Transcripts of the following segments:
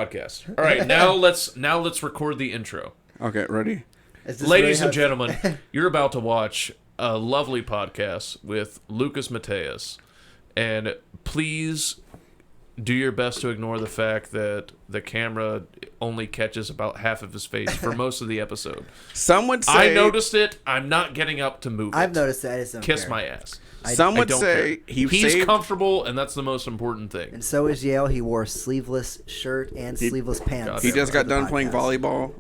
podcast. All right, now let's record the intro. Okay, ready? Ladies and gentlemen, you're about to watch a lovely podcast with Lukas Mateus, and please do your best to ignore the fact that the camera only catches about half of his face for most of the episode. Some would say... I noticed it. I'm not getting up to move it. I've noticed it. I just don't Kiss care. my ass. Some would say he's comfortable, and that's the most important thing. And so is Yale. He wore a sleeveless shirt and sleeveless pants. He just got done playing volleyball,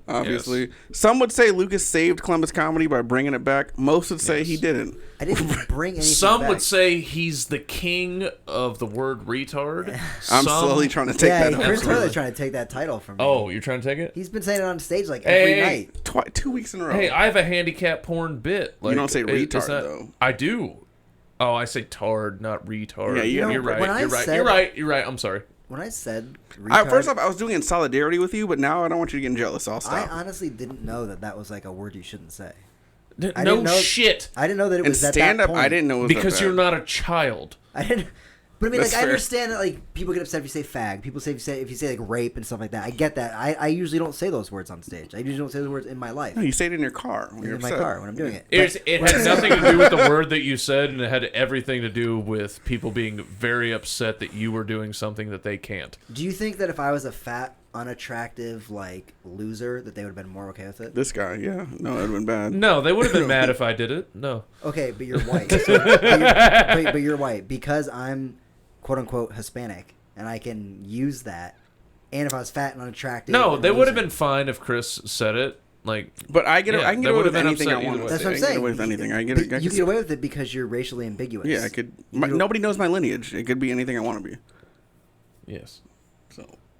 obviously. Yes. Some would say Lukas saved Columbus comedy by bringing it back. Most would say he didn't. I didn't bring anything Some back. would say he's the king of the word retard. I'm slowly trying to take that. Chris really trying to take that title from me. Oh, you're trying to take it? He's been saying it on stage like every night. 2 weeks in a row. Hey, I have a handicap porn bit. Like, you don't say retard, though. I do. Oh, I say tard, not retard. Yeah, you're right. You're right. I'm sorry. When I said retard, first off, I was doing it in solidarity with you, but now I don't want you to get jealous. I'll stop. I honestly didn't know that was like a word you shouldn't say. No shit. I didn't know that it was in at stand that up. point. I didn't know it was because that you're bad. not a child. I didn't. But I mean, That's like, I fair. understand that, like, people get upset if you say fag. People say if you say like rape and stuff like that. I get that. I usually don't say those words on stage. I usually don't say those words in my life. No, you say it in your car when you're in my upset. car when I'm doing it. It had nothing to do with the word that you said, and it had everything to do with people being very upset that you were doing something that they can't. Do you think that if I was a fat, unattractive, like, loser, that they would have been more okay with it? This guy, yeah. No, it would have been bad. No, they would have been mad if I did it. No. Okay, but you're white. But you're white. Because I'm, quote-unquote, Hispanic, and I can use that. And if I was fat and unattractive... No, they would have been fine if Chris said it. Like, but I can get away with anything I want. That's what I'm saying. I can get away with anything. You get away with it because you're racially ambiguous. Yeah, I could. Nobody knows my lineage. It could be anything I want to be. Yes.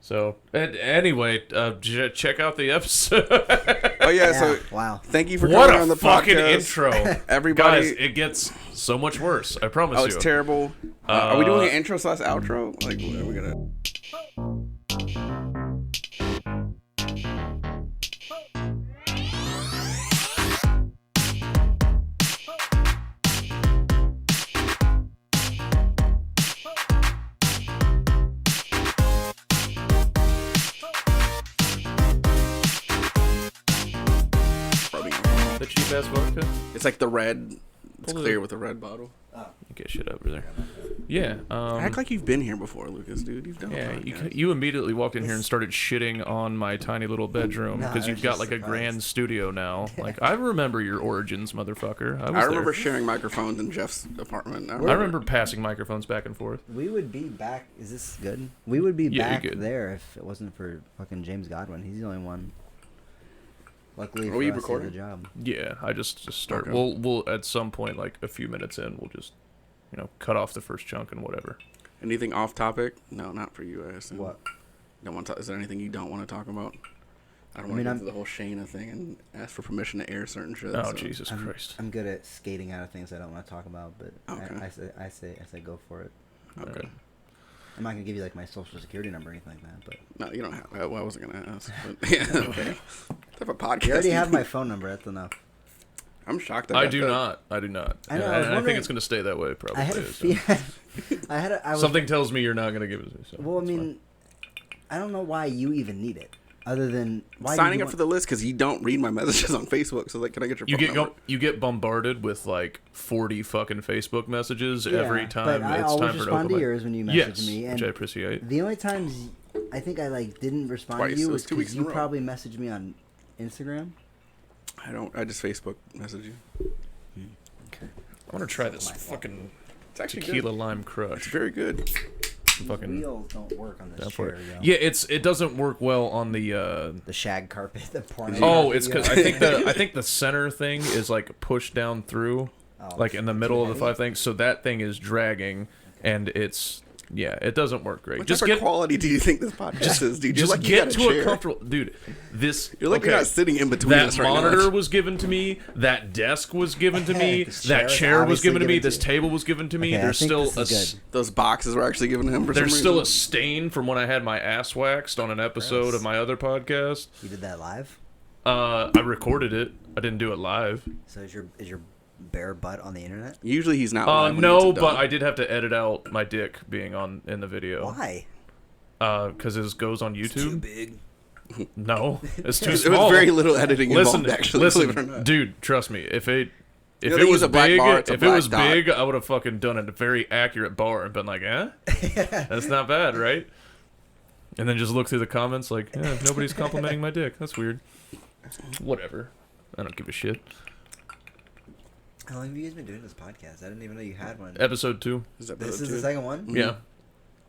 So anyway, check out the episode. Oh yeah, so wow. Thank you for coming on the fucking podcast. intro, everybody. Guys, it gets so much worse. I promise you. Oh, it's terrible. Are we doing an intro / outro? Like, what are we gonna? The cheap ass vodka. It's like the red. It's clear with the red bottle. Get shit over there. Yeah. Act like you've been here before, Lukas, dude. You've done. Yeah, you immediately walked in here and started shitting on my tiny little bedroom because you've got like a grand studio now. Like, I remember your origins, motherfucker. I remember there. sharing microphones in Jeff's apartment. I remember passing microphones back and forth. We would be back. Is this good? We would be back good. there if it wasn't for fucking James Godwin. He's the only one. Luckily, Are you for us, he has recording? a job. Yeah, I just start. Okay. We'll at some point, like a few minutes in, we'll just cut off the first chunk and whatever. Anything off topic? No, not for you, I assume. What? Don't want to. Is there anything you don't want to talk about? I don't want to get into the whole Shayna thing and ask for permission to air certain shit. Oh, Jesus Christ! I'm good at skating out of things I don't want to talk about, but okay. I say go for it. Okay. I'm not gonna give you like my social security number or anything like that, but no, you don't have. I wasn't gonna ask. But yeah, okay. Type of podcast. You already have my phone number. That's enough. I'm shocked. I do not. I do not. I know. I think it's gonna stay that way. Probably. Something tells me you're not gonna give it to me. So well, I mean, I don't know why you even need it. Other than signing up for the list because you don't read my messages on Facebook. So like, can I get your phone number? You get bombarded with like 40 fucking Facebook messages every time but I it's always time for respond to yours when you message me, and which I appreciate. The only times I think I like didn't respond Twice. to you It was was 2 weeks because in a you row. probably messaged me on Instagram. I don't. I just Facebook message you. Okay. I want to try this fucking It's actually tequila good. lime It's crush. very good. Fucking wheels don't work on this chair, yo. Yeah, it doesn't work well on the shag carpet. The porn. it's because I think the center thing is like pushed down through, like in the middle of the 5 things, so that thing is dragging, and it's it doesn't work great. What type of quality do you think this podcast is, dude? Just like get to a comfortable, dude. You're like you're not sitting in between that us right monitor now. was given to me. That desk was given to me. That chair was given to me. This table was given to me. Okay, There's still those boxes were actually given to him. There's still a stain from when I had my ass waxed on an episode of my other podcast. You did that live? I recorded it. I didn't do it live. So is your bare butt on the internet? Usually he's not. Live when No, he gets it but done. I did have to edit out my dick being in the video. Why? because it goes on YouTube. It's too big. No, it's too It small. was very little editing involved, actually. Believe it or Listen, not. dude, trust me. If it You know, they was use a black big, bar, it's a if it black was dot. big, I would have fucking done a very accurate bar and been like, that's not bad, right? And then just look through the comments like, nobody's complimenting my dick. That's weird. Whatever. I don't give a shit. How long have you guys been doing this podcast? I didn't even know you had one. Episode 2. This is the second one? Mm-hmm. Yeah.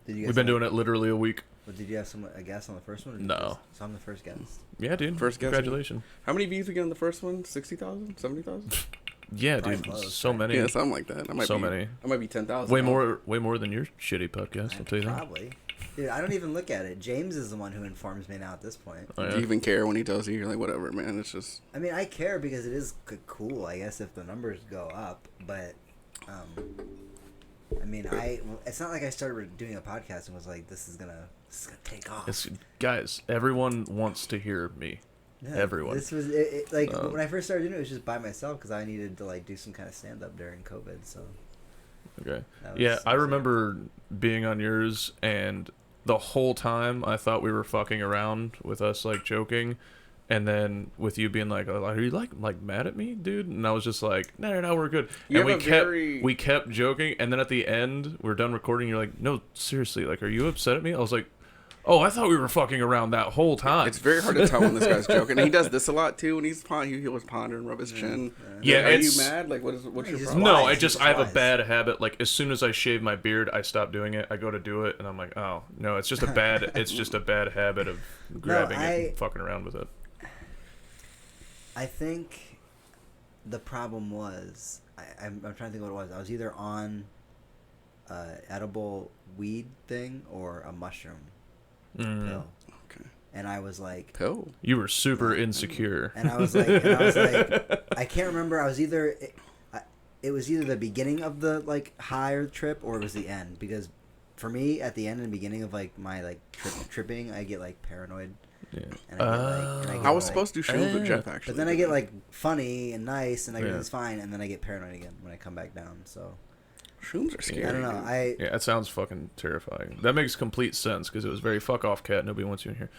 Did you guys We've been doing it literally a week. Well, did you have a guest on the first one? Or did No. you just- so I'm the first guest. Yeah, dude. First guest. Congratulations. How many views we get on the first one? 60,000? 70,000? Yeah, Probably dude. close, So right? many. Yeah, something like that. Many. I might be 10,000. Way now. more than your shitty podcast, I'll tell you that. Probably. Dude, I don't even look at it. James is the one who informs me now at this point. Oh, Do yeah. you even care when he tells you? You're like, whatever, man. It's just. I mean, I care because it is cool, I guess, if the numbers go up. But, I mean, it's not like I started doing a podcast and was like, this is gonna take off. Guys, everyone wants to hear me. Yeah, Everyone. This was when I first started doing it, it was just by myself because I needed to like do some kind of stand up during COVID. So Okay. that was- Yeah, I remember being on yours, and the whole time I thought we were fucking around with us like joking, and then with you being like, "Oh, are you like mad at me, dude?" And I was just like, "No, we're good." You And have we kept joking, and then at the end, we're done recording. You're like, "No, seriously, like, are you upset at me?" I was like, "Oh, I thought we were fucking around that whole time." It's very hard to tell when this guy's joking. And he does this a lot too. When he was pondering, rub his chin. Yeah, Are you it's- mad? Like, what's your He's problem? No, wise, I have a wise. bad habit. Like, as soon as I shave my beard, I stop doing it. I go to do it, and I'm like, oh no, it's just a bad habit of grabbing it and fucking around with it. I think the problem was I'm trying to think what it was. I was either on edible weed thing or a mushroom pill, Okay. and I was like, Pill. You were super insecure. and I was like, I can't remember. I was either it was either the beginning of the like higher trip or it was the end, because for me at the end and beginning of like my like tripping, I get like paranoid. Yeah. And I get I was like- supposed to do shrooms with Jeff, actually. But then I get like funny and nice and Yeah. everything's fine, and then I get paranoid again when I come back down. So Shrooms are scary. I don't know. dude. Yeah, that sounds fucking terrifying. That makes complete sense because it was very fuck off, cat. Nobody wants you in here.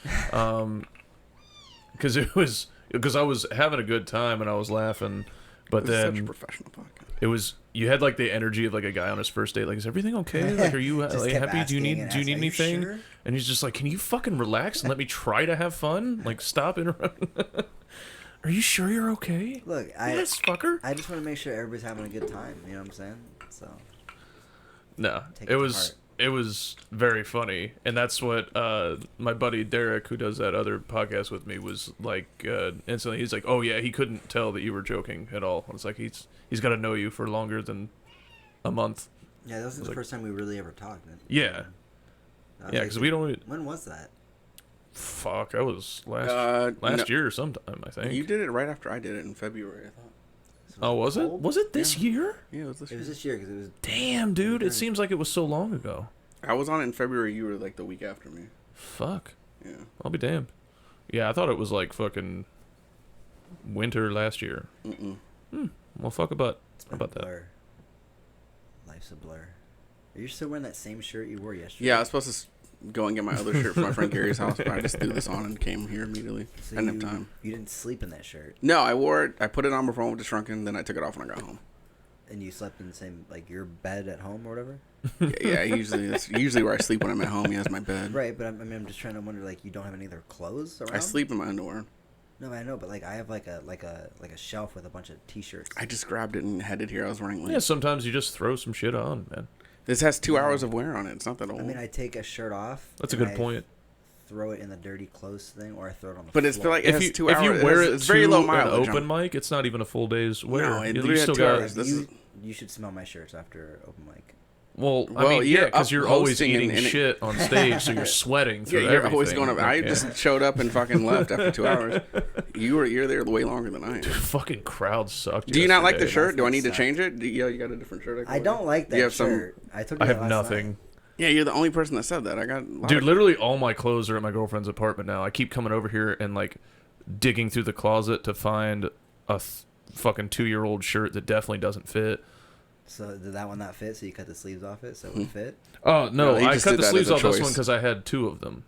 Because I was having a good time and I was laughing, but This is such a then professional podcast. it was you had like the energy of like a guy on his first date. Like, is everything okay? Like, are you Just like, kept happy? Do you asking need and do you need asking, "Are you anything? sure?" And he's just like, can you fucking relax and let me try to have fun? Like, stop interrupting. Are you sure you're okay? look, Yes, fucker. I just want to make sure everybody's having a good time. You know what I'm saying? So No, Take it it to was heart. it was very funny, and that's what my buddy Derek, who does that other podcast with me, was like instantly. He's like, "Oh yeah, he couldn't tell that you were joking at all." It's like he's got to know you for longer than a month. yeah, that was the like- first time we really ever talked. Man. Yeah, I was yeah, like, because we don't. When was that? Fuck, that was last No. year sometime, I think. You did it right after I did it in February, I thought. Oh, was it? cold? Was it this year? Yeah, it was this It year. was this year because it was. Damn, dude, it seems like it was so long ago. I was on it in February. You were like the week after me. Fuck, Yeah. I'll be damned. Yeah, I thought it was like fucking winter last year. Mm-mm. Well, fuck about It's been about a that. blur. Life's a blur. Are you still wearing that same shirt you wore yesterday? Yeah, I was supposed to go and get my other shirt from my friend Gary's house, but I just threw this on and came here immediately. So I didn't have time. You didn't sleep in that shirt, No, I wore it. I put it on before I went to Shrunken, then I took it off when I got home. and you slept in the same like your bed at home or whatever. Yeah, that's usually where I sleep when I'm at home. He has my bed. Right, but I'm just trying to wonder, like, you don't have any other clothes around? I sleep in my underwear. No, I know, but like I have like a shelf with a bunch of t-shirts. I just grabbed it and headed here. I was wearing like Yeah, sometimes you just throw some shit on, man. this has 2 hours of wear on it. It's not that old. I mean, I take a shirt off. That's a and good I point. Throw it in the dirty clothes thing, or I throw it on the But floor. it's feel like it has 2 If hours. you wear it it's very to low an mileage. open mic, it's not even a full day's wear. No, it you literally had still 2 got. hours. This you, is- you should smell my shirts after open mic. Well, I Well, mean, yeah, you're because up you're always hosting eating and it- shit on stage, so you're sweating Yeah, through you're everything. always going up. I Yeah. just showed up and fucking left after 2 hours. You're there way longer than I am. Fucking crowd sucked. Do you not like the yesterday. shirt? Do I need to Sucked. change it? Yeah, you got a different shirt. I don't like that You have some- shirt. I took. I it have last nothing. night. Yeah, you're the only person that said that. I got a lot Dude, of- literally all my clothes are at my girlfriend's apartment now. I keep coming over here and like digging through the closet to find a fucking 2-year-old shirt that definitely doesn't fit. So did that one not fit? So you cut the sleeves off it so it would fit? Oh no, No, I cut the sleeves off this one because I had 2 of them.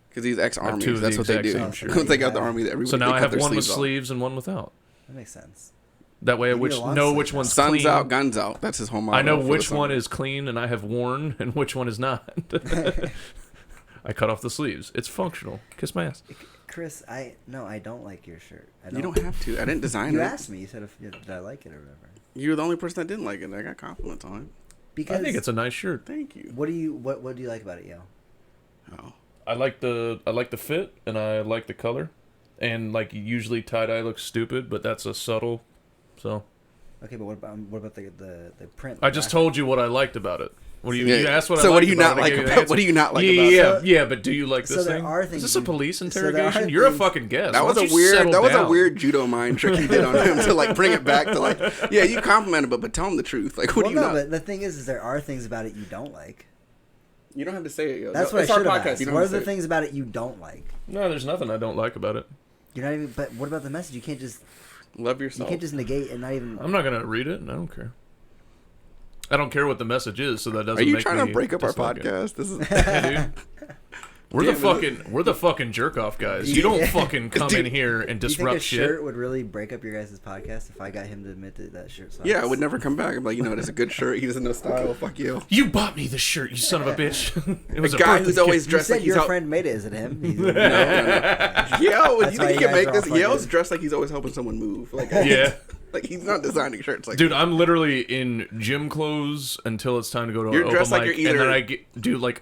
Because he's ex-army. Two of That's the what they do. exact same Once they got the army, everybody So now I have their one with off. sleeves and one without. That makes sense. That way I know which one's clean. Sun's out, guns out. That's his whole motto. I know which one is clean and I have worn and which one is not. I cut off the sleeves. It's functional. Kiss my ass. Chris, I don't like your shirt. You don't have to. I didn't design it. You asked me. You said did I like it or whatever. You were the only person that didn't like it. I got compliments on it. Because I think it's a nice shirt. Thank you. What do you like about it, Yale? Oh. I like the fit and I like the color, and like usually tie dye looks stupid, but that's a subtle. So. Okay, but what about the print? I just told you what I liked about it. What do you asked what I so liked what do you about not like about it? What do you not like about it? Yeah, but do you like this thing? Is this a police interrogation? You're a fucking guest. That was a weird judo mind trick you did on him to like bring it back to like, yeah, you complimented, but tell him the truth. Like, what do you not? But the thing is there are things about it you don't like. You don't have to say it. Yo. That's what I should have asked. What are the things about it you don't like? No, there's nothing I don't like about it. You're not even. But what about the message? You can't just love yourself. You can't just negate and not even. I'm not gonna read it. I don't care. I don't care what the message is, so that doesn't. Are you make trying to me break up our dislike podcast? It. This is. Hey, dude. We're the fucking jerk off guys. You don't fucking come in here and disrupt shit. You think a shirt would really break up your guys' podcast if I got him to admit that shirt sucks? Yeah, I would never come back. I'm like, it's a good shirt. He doesn't know style. Fuck you. You bought me the shirt, you son of a bitch. It was a guy who's always dressed like he's your friend made it. Is it him? No. Yo, you think he can make this? Yale's dressed like he's always helping someone move. Like, yeah. Like, he's not designing shirts. Like, dude, I'm literally in gym clothes until it's time to go to an open like mic, and then I do like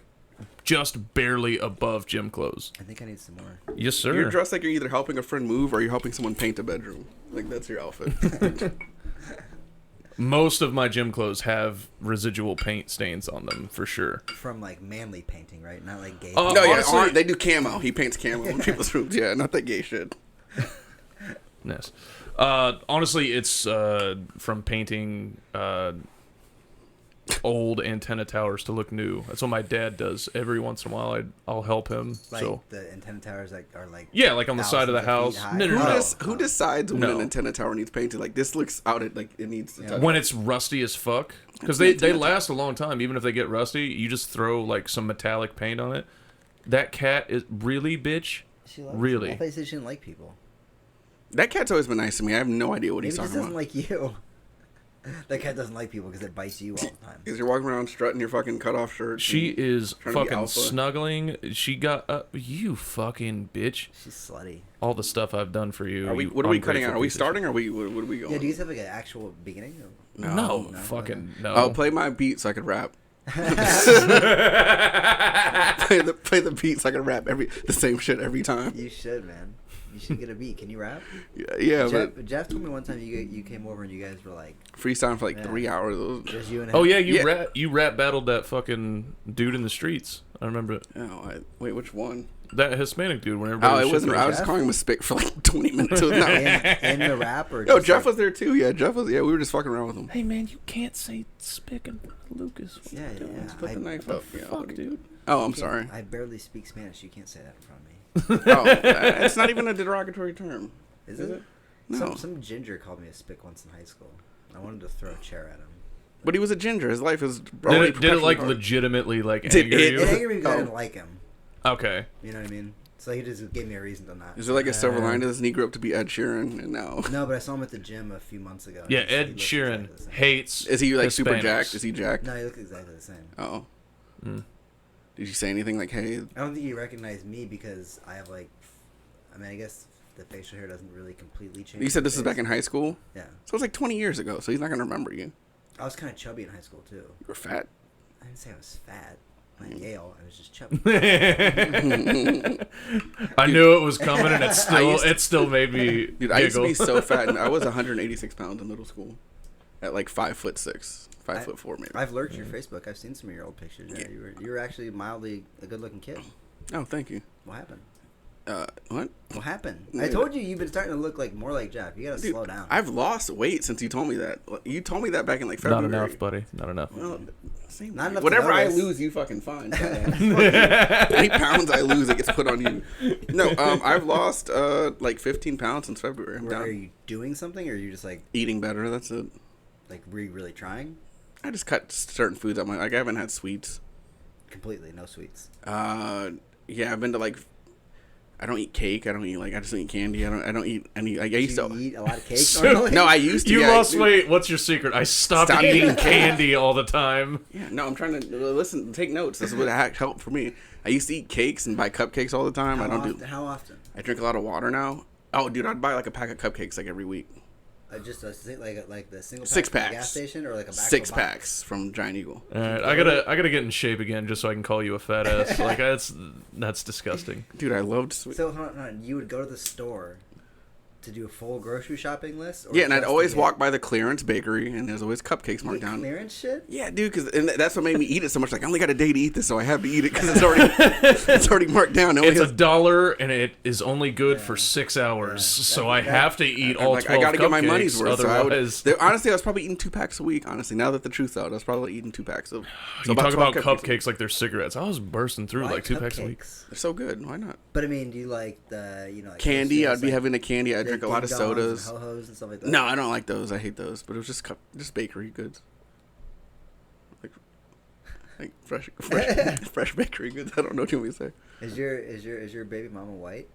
just barely above gym clothes. I think I need some more. Yes, sir. You're dressed like you're either helping a friend move or you're helping someone paint a bedroom. Like, that's your outfit. Most of my gym clothes have residual paint stains on them, for sure. From, like, manly painting, right? Not, like, gay. No, honestly, they do camo. He paints camo in people's rooms. Yeah, not that gay shit. Yes. Honestly, it's from painting old antenna towers to look new. That's what my dad does every once in a while. I'll help him. Like so the antenna towers are like like on the side of the house. No. Who decides when an antenna tower needs painted? Like, this looks out like it needs. When it's rusty as fuck, because they last a long time. Even if they get rusty, you just throw like some metallic paint on it. That cat is really bitch. Really. I thought you said she didn't like people. That cat's always been nice to me. I have no idea what he's talking about. Maybe it doesn't like you. That cat doesn't like people because it bites you all the time. Because you're walking around strutting your fucking cutoff shirt. She is fucking snuggling. She got you fucking bitch. She's slutty. All the stuff I've done for you. What are we cutting out? Are we starting or what are we going? Yeah, do you guys have like an actual beginning? No, fucking no. I'll play my beat so I can rap. play the beat so I can rap the same shit every time. You should, man. You should get a beat. Can you rap? Yeah, Jeff told me one time you came over and you guys were like freestyling for like 3 hours. Just you and him. Oh yeah, you rap battled that fucking dude in the streets. I remember it. Oh, wait, which one? That Hispanic dude. Whenever it wasn't. I was calling him a spick for like 20 minutes. It was not in the rap or. No, Jeff was there too. Yeah, Jeff was. Yeah, we were just fucking around with him. Hey man, you can't say spick in front of Lucas. Yeah. Let's put the knife up. Fuck, dude. Oh, I'm sorry. I barely speak Spanish. You can't say that in front of me. It's not even a derogatory term. Is it? No. Some ginger called me a spick once in high school. I wanted to throw a chair at him. But he was a ginger. His life is already did it like legitimately like anger you? It angered me because I didn't like him. Okay. You know what I mean? So he just gave me a reason to not. Is there like a silver line to this? And he grew up to be Ed Sheeran, and now. No, but I saw him at the gym a few months ago. Yeah, Ed Sheeran hates. Is he like Hispanics. super jacked? Is he jacked? No, he looks exactly the same. Oh. Did you say anything like, hey? I don't think he recognized me because I have like, I mean, I guess the facial hair doesn't really completely change. You said this is back in high school? Yeah. So it was like 20 years ago, so he's not going to remember you. I was kind of chubby in high school too. You were fat? I didn't say I was fat. At Yale, I was just chubby. I knew it was coming, and it still made me. Dude, I used to be so fat, and I was 186 pounds in middle school, at like 5'6", 5'4" maybe. I've lurked your Facebook. I've seen some of your old pictures. Yeah, you were actually mildly a good-looking kid. Oh, thank you. What happened? What? What happened? I told you you've been starting to look like more like Jeff. You gotta slow down. I've lost weight since you told me that. You told me that back in like February. Not enough, buddy. Not enough. Well, not enough. Whatever I lose, you fucking find. Any pounds I lose, it gets put on you. No, I've lost like 15 pounds since February. I'm down. Are you doing something, or are you just like eating better? That's it. Like, were you really trying? I just cut certain foods out. Like I haven't had sweets. Completely, no sweets. Yeah, I've been to like. I don't eat cake. I just don't eat candy. I don't eat any. Like I used to eat a lot of cake. So- Normally? No, I used to. You yeah, lost weight. What's your secret? I stopped Stop eating eating candy all the time. Yeah, no, I'm trying to listen, take notes. That's what helped for me. I used to eat cakes and buy cupcakes all the time. How often? I drink a lot of water now. Oh, dude, I'd buy like a pack of cupcakes like every week. Just like the single pack Six from the packs. gas station or like a back Six of a box? packs from Giant Eagle. All right, I gotta get in shape again just so I can call you a fat ass. Like that's disgusting. Dude, I loved sweet. So hold on, you would go to the store to do a full grocery shopping list? Or Yeah, and I'd just always to get walk by the clearance bakery, and there's always cupcakes you marked get down. clearance shit? Yeah, dude, and that's what made me eat it so much. Like, I only got a day to eat this, so I have to eat it because it's already marked down. It's $1 and it is only good for 6 hours, Yeah. so I have to eat all 12 I gotta get my cupcakes, money's worth. Otherwise, Honestly, I was probably eating 2 packs a week. Honestly, now that the truth's out, I was probably eating 2 packs of. you talk about 12 cupcakes like they're cigarettes. I was bursting through Why like 2 packs a week. cupcakes? They're so good. Why not? But I mean, do you like the like Candy. those I'd be like, having a candy. I the drink a lot of Ding Dongs and sodas. Ho-Hos and stuff like that? No, I don't like those. I hate those. But it was just bakery goods. Like fresh bakery goods. I don't know what you want me to say. Is your baby mama white?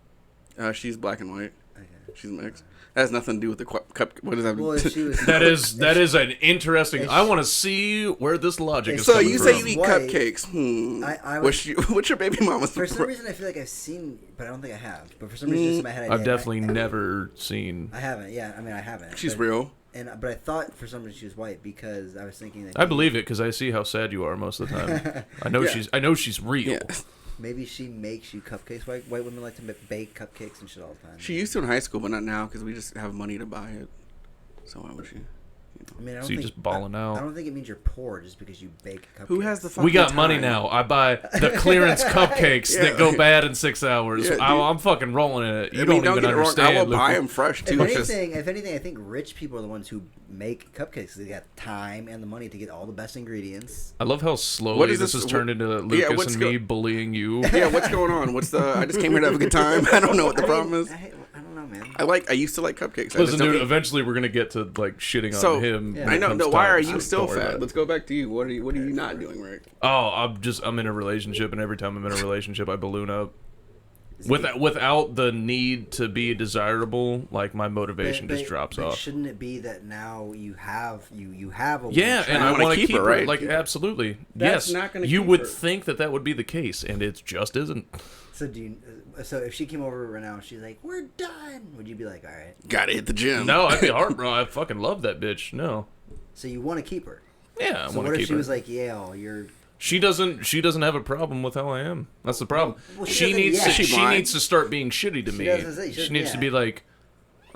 She's black and white. Okay. She's mixed. That has nothing to do with the cup. What does that mean? Well, if she was That is an interesting. If I she- want to see where this logic is So coming you from. say you eat White. cupcakes? I would- What's your baby mama's? For some reason, I feel like I've seen, but I don't think I have. But for some reason, just in my head, I I've did. definitely never seen. I haven't. Yeah, I mean, I haven't. She's but, real. But I thought for some reason she was white because I was thinking that I believe it because I see how sad you are most of the time. I know Yeah. she's real. Yeah. maybe she makes you cupcakes. White women like to bake cupcakes and shit all the time. She used to in high school, but not now because we just have money to buy it. So why would she? I mean, I don't So you're think, just balling out. I don't think it means you're poor just because you bake cupcakes. Who has the fucking We got money time? now. I buy the clearance cupcakes Yeah. that go bad in 6 hours. Yeah, dude. I'm fucking rolling in it. You I mean, don't even get it wrong. understand. I will buy Luke. them fresh If too. Just anything, I think rich people are the ones who make cupcakes. They got time and the money to get all the best ingredients. I love how What slowly is this this- has turned into Yeah, Lucas what's and me bullying you. yeah, what's going on? I just came here to have a good time. I don't know what the problem is. I don't know, man. I used to like cupcakes. I Listen, just don't dude, eat- eventually we're gonna get to like shitting So, on him. Yeah. when I it know. comes No, why time, are so you don't still worry about fat? it. Let's go back to you. What are you not doing right? Oh, I'm in a relationship, and every time I'm in a relationship, I balloon up. Without the need to be desirable, like my motivation just drops but off. Shouldn't it be that now you have a Yeah, and I wanna want to keep keep her, her. right? Like, absolutely. That's yes, not gonna you keep would her. think that would be the case, and it just isn't. So if she came over right now and she's like, "We're done," would you be like, "All right"? Gotta hit the gym. No, I'd be heartbroken. I fucking love that bitch. No. So you want to keep her? Yeah, I So want what to if keep she her. was like, "Yale, you're"? She doesn't have a problem with how I am. That's the problem. Well, she she doesn't needs yet. to, She she might. needs to start being shitty to She me. doesn't say- She needs to be like,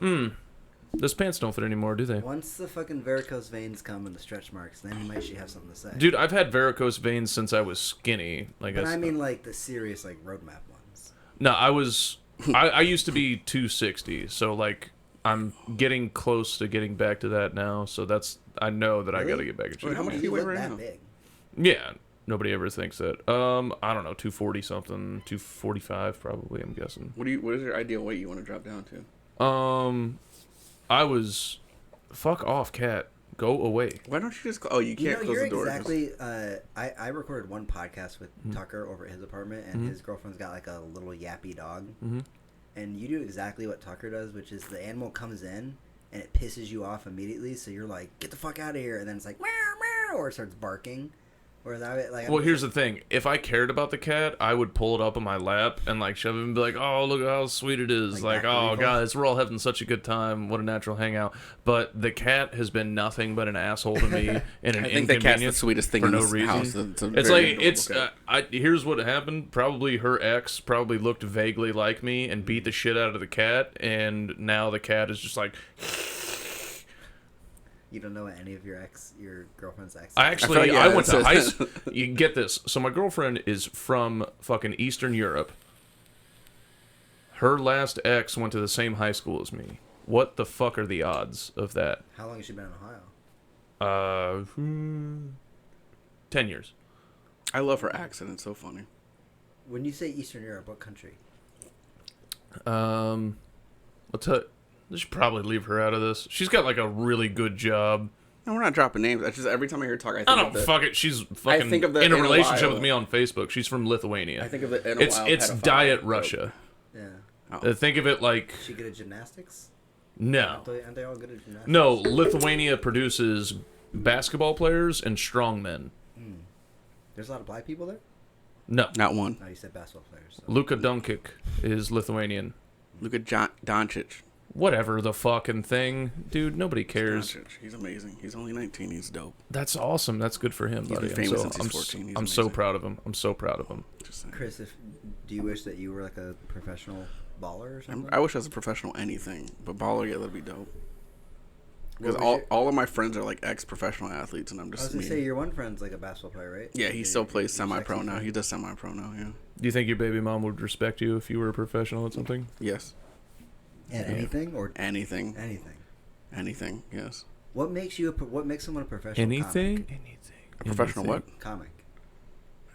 those pants don't fit anymore, do they? Once the fucking varicose veins come and the stretch marks, then might she have something to say? Dude, I've had varicose veins since I was skinny. Like, but that's- I mean like the serious like roadmap ones. no, I used to be 260, so like I'm getting close to getting back to that now. So I know that I Really? got to get back in shape. Wait, how much You do you weigh look right that now? big. Yeah, nobody ever thinks that. I don't know, 240 something, 245 probably. I'm guessing. What is your ideal weight you want to drop down to? I was, fuck off, cat. Go away. Why don't you just? Oh, you can't close you're the door. exactly. I recorded one podcast with Tucker over at his apartment, and his girlfriend's got like a little yappy dog. Mm-hmm. And you do exactly what Tucker does, which is the animal comes in and it pisses you off immediately. So you're like, "Get the fuck out of here!" And then it's like, "Meow meow," or it starts barking. Whereas Well, here's the thing. If I cared about the cat, I would pull it up on my lap and like shove it and be like, "Oh, look how sweet it is!" Like Like, Dr. "Oh, Evil? guys, we're all having such a good time. What a natural hangout." But the cat has been nothing but an asshole to me and an I think the cat's the inconvenience sweetest thing for in no this reason. house. It's very like it's. adorable cat. Here's what happened. Probably her ex probably looked vaguely like me and beat the shit out of the cat, and now the cat is just like. you don't know what any of your girlfriend's ex. I feel like, yeah, I went to it's- high school. You get this. So my girlfriend is from fucking Eastern Europe. Her last ex went to the same high school as me. What the fuck are the odds of that? How long has she been in Ohio? 10 years. I love her accent. It's so funny. When you say Eastern Europe, what country? I'll tell. I should probably leave her out of this. She's got like a really good job No, we're not dropping names. That's just every time I hear her talk, I think I don't of the, fuck it. She's fucking think of the in a in a relationship while. with me on Facebook. She's from Lithuania. I think of the in a it's while it's pedophile Diet joke. Russia. Yeah. Think of it like Is she good at gymnastics? no, Aren't they all good at gymnastics? no. Lithuania produces basketball players and strongmen. There's a lot of black people there? No, Not one. No, you said basketball players. So. Luka Doncic is Lithuanian. Look at Doncic. Whatever the fucking thing, dude. Nobody cares. Doncic. He's amazing. He's only 19. He's dope. That's awesome. That's good for him, He's buddy. been famous I'm since he's 14. He's I'm so amazing. proud of him. I'm so proud of him. Just saying. Chris, do you wish that you were like a professional baller or something? I wish I was a professional anything, but baller, yeah, that'd be dope. Because What was all of my friends are like ex-professional athletes, and I'm I was just gonna me. say your one friend's like a basketball player, right? Yeah, he still plays semi-pro sexy now. friend. He does semi-pro now. Yeah. Do you think your baby mom would respect you if you were a professional at something? Yes. And anything or Anything. anything. Anything. Yes. What makes someone a professional? Anything? A professional what? Comic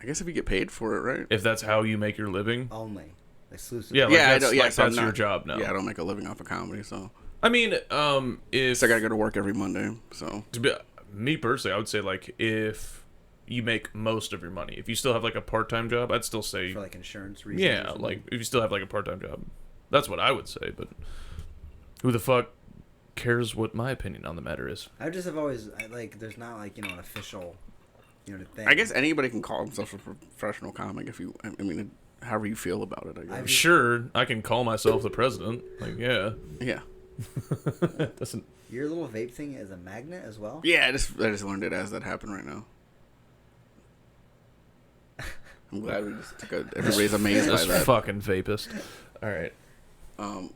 I guess if you get paid for it, right? If that's how you make your living? only, exclusive. Yeah, like Yeah, I that's, don't- yeah, like so I'm that's your not- job now. Yeah, I don't make a living off of comedy, so I mean, if so I gotta go to work every Monday. So to be, me personally, I would say like if you make most of your money, if you still have like a part-time job, I'd still say For like insurance reasons. or yeah, something. like if you still have like a part-time job, that's what I would say. But who the fuck cares what my opinion on the matter is? I just have always like. There's not like an official, thing. I guess anybody can call themselves a professional comic if you. I mean, however you feel about it. I guess. Sure, I can call myself the president. Like, yeah, Yeah. doesn't. Your little vape thing is a magnet as well. Yeah, I just learned it as that happened right now. I'm glad we just took everybody's amazed by This that. fucking vapist. All right.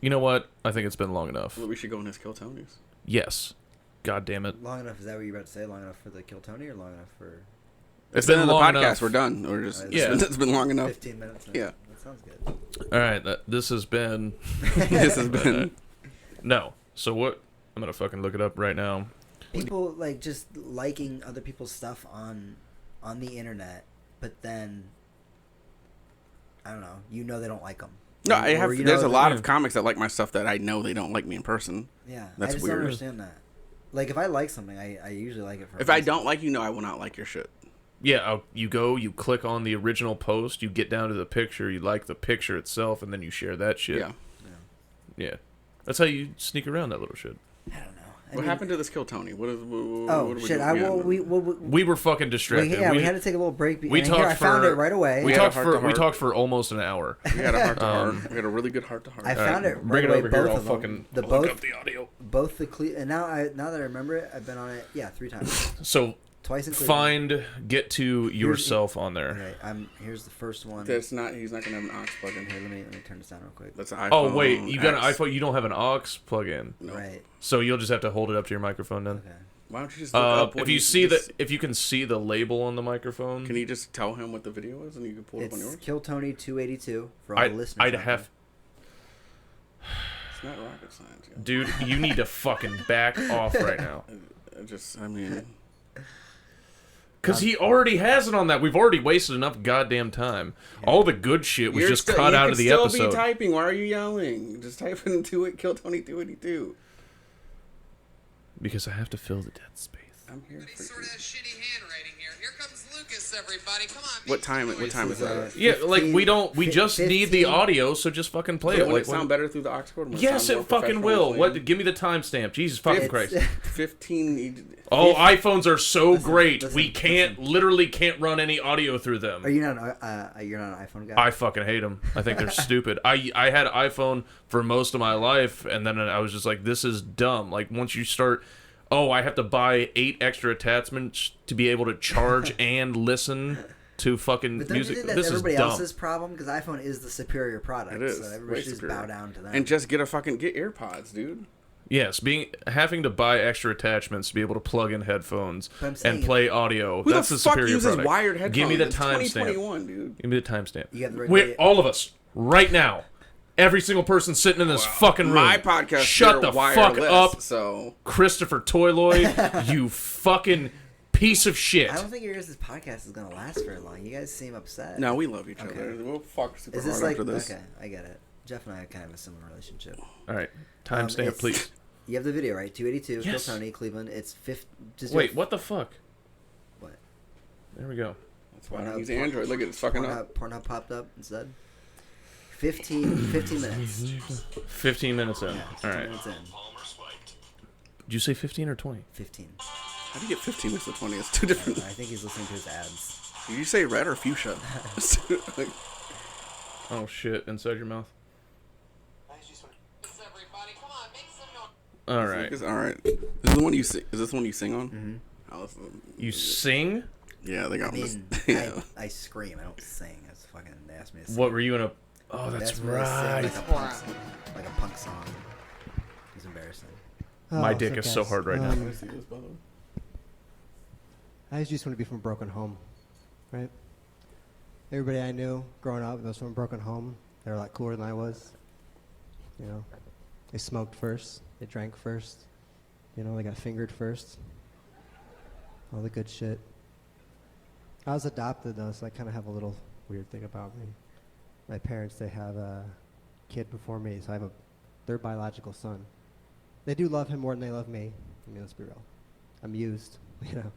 You know what? I think it's been long enough. Well, we should go in his Kill Tonys. Yes. God damn it. Long enough? Is that what you're about to say? Long enough for the Kill Tony, or long enough for It's been been in the long podcast. enough. We're done. We're just Yeah. it's been long enough. 15 minutes? Yeah. That sounds good. All right. This has been. This has been. No. So what? I'm gonna fucking look it up right now. People like just liking other people's stuff on the internet, but then I don't know. They don't like them. No, I have. There's a lot yeah. of comics that like my stuff that I know they don't like me in person. Yeah, That's I just weird. don't understand that. Like if I like something, I usually like it for. If I don't like you, no, I will not like your shit. Yeah. You go. You click on the original post. You get down to the picture. You like the picture itself, and then you share that shit. Yeah. Yeah. That's how you sneak around that little shit. I don't know. What happened to this Kill Tony? What Oh what are we shit! doing? We were fucking distracted. we had to take a little break. we and talked here, I found for- it right away. We had a talked heart-to-heart. we talked for almost an hour. We had a heart to heart. We had a really good heart to heart. I found it Bring right it away. over here. Both I'll of them. fucking The look both up the audio. both the and now that I remember it, I've been on it 3 times. So Twice in Cleveland. get to yourself on there. Okay, here's the first one. That's not. He's not gonna have an aux plug in Here, here. let me turn this down real quick. That's an iPhone. Oh wait, you got an X. iPhone. You don't have an aux plug-in, No. Right. so you'll just have to hold it up to your microphone then. Okay. Why don't you just look up? What If you see if you can see the label on the microphone, Can you just tell him what the video is, and you can pull it up on It's yours? Kill Tony 282 for all the listeners. I'd out have, It's not rocket science. Yeah. dude. You need to fucking back off right now, I mean, because he already has it on that. We've already wasted enough goddamn time. All the good shit was just cut out of the You could episode. still be typing. Why are you yelling? Just type it into it. Kill Tony 282. Because I have to fill the dead space. I'm here He for sort you. of has shitty handwriting here. Here comes Lucas, everybody. Come on. What time is that? Yeah, like we don't. We just need the 15 audio, so just fucking play it. Will Like it sound better through the aux cord? Will yes, sound it more fucking professional will. clean? Give me the timestamp. Jesus fucking Christ. 15. Oh, iPhones are so great. listen, We literally can't run any audio through them. Are you not you're not an iPhone guy? I fucking hate them. I think they're stupid. I had iPhone for most of my life, and then I was just like, this is dumb. Like once you start, I have to buy 8 extra attachments to be able to charge and listen to fucking But don't music. you think This that's is everybody dumb. else's problem? Because iPhone is the superior product. It is. So Way everybody should just superior. bow down to them. And just get AirPods, dude. Yes, having to buy extra attachments to be able to plug in headphones But I'm saying and play audio. Who That's the the fuck superior uses product. wired headphones? Give me the It's timestamp. 2021, dude. Give me the timestamp. You got the right We're way- all of us right now. Every single person sitting in this fucking room. My podcast. Shut the fuck up, So Christopher Toyloid. You fucking piece of shit. I don't think this podcast is gonna last very long. You guys seem upset. no, we love each Okay. other. We'll fuck super Is this hard like after this. okay? I get it. Jeff and I kind of have a similar relationship. All right, timestamp, it's- please. You have the video, right? 282, Yes. Kill Tony, Cleveland. It's Wait, what the fuck? What? There we go. That's why I don't use Android. Look at it's fucking up. Pornhub popped up instead. 15 minutes. 15 minutes in. Yeah, 15 All right. minutes in. Did you say 15 or 20? 15. How do you get 15 minutes to 20? It's two different. I think he's listening to his ads. Did you say red or fuchsia? Like, Oh shit! Inside your mouth. Everybody, come on, make some noise. All right. all right. This is the one you sing. Is this the one you sing on? Mm-hmm. You sing? Yeah, they I got mean, this. Yeah. I scream. I don't sing. That's fucking. They asked me to sing. What were you in a? Oh, They that's asked me to sing right. Like a punk song. Like a punk song. It's embarrassing. My dick is so hard right now. Let me see this, by the way. I just want to be from a broken home, right? Everybody I knew growing up that was from a broken home, they were a lot cooler than I was. You know, they smoked first, they drank first, you know, they got fingered first. All the good shit. I was adopted though, so I kind of have a little weird thing about me. My parents, they have a kid before me, so I have a third biological son. They do love him more than they love me. I mean, let's be real. I'm used, you know.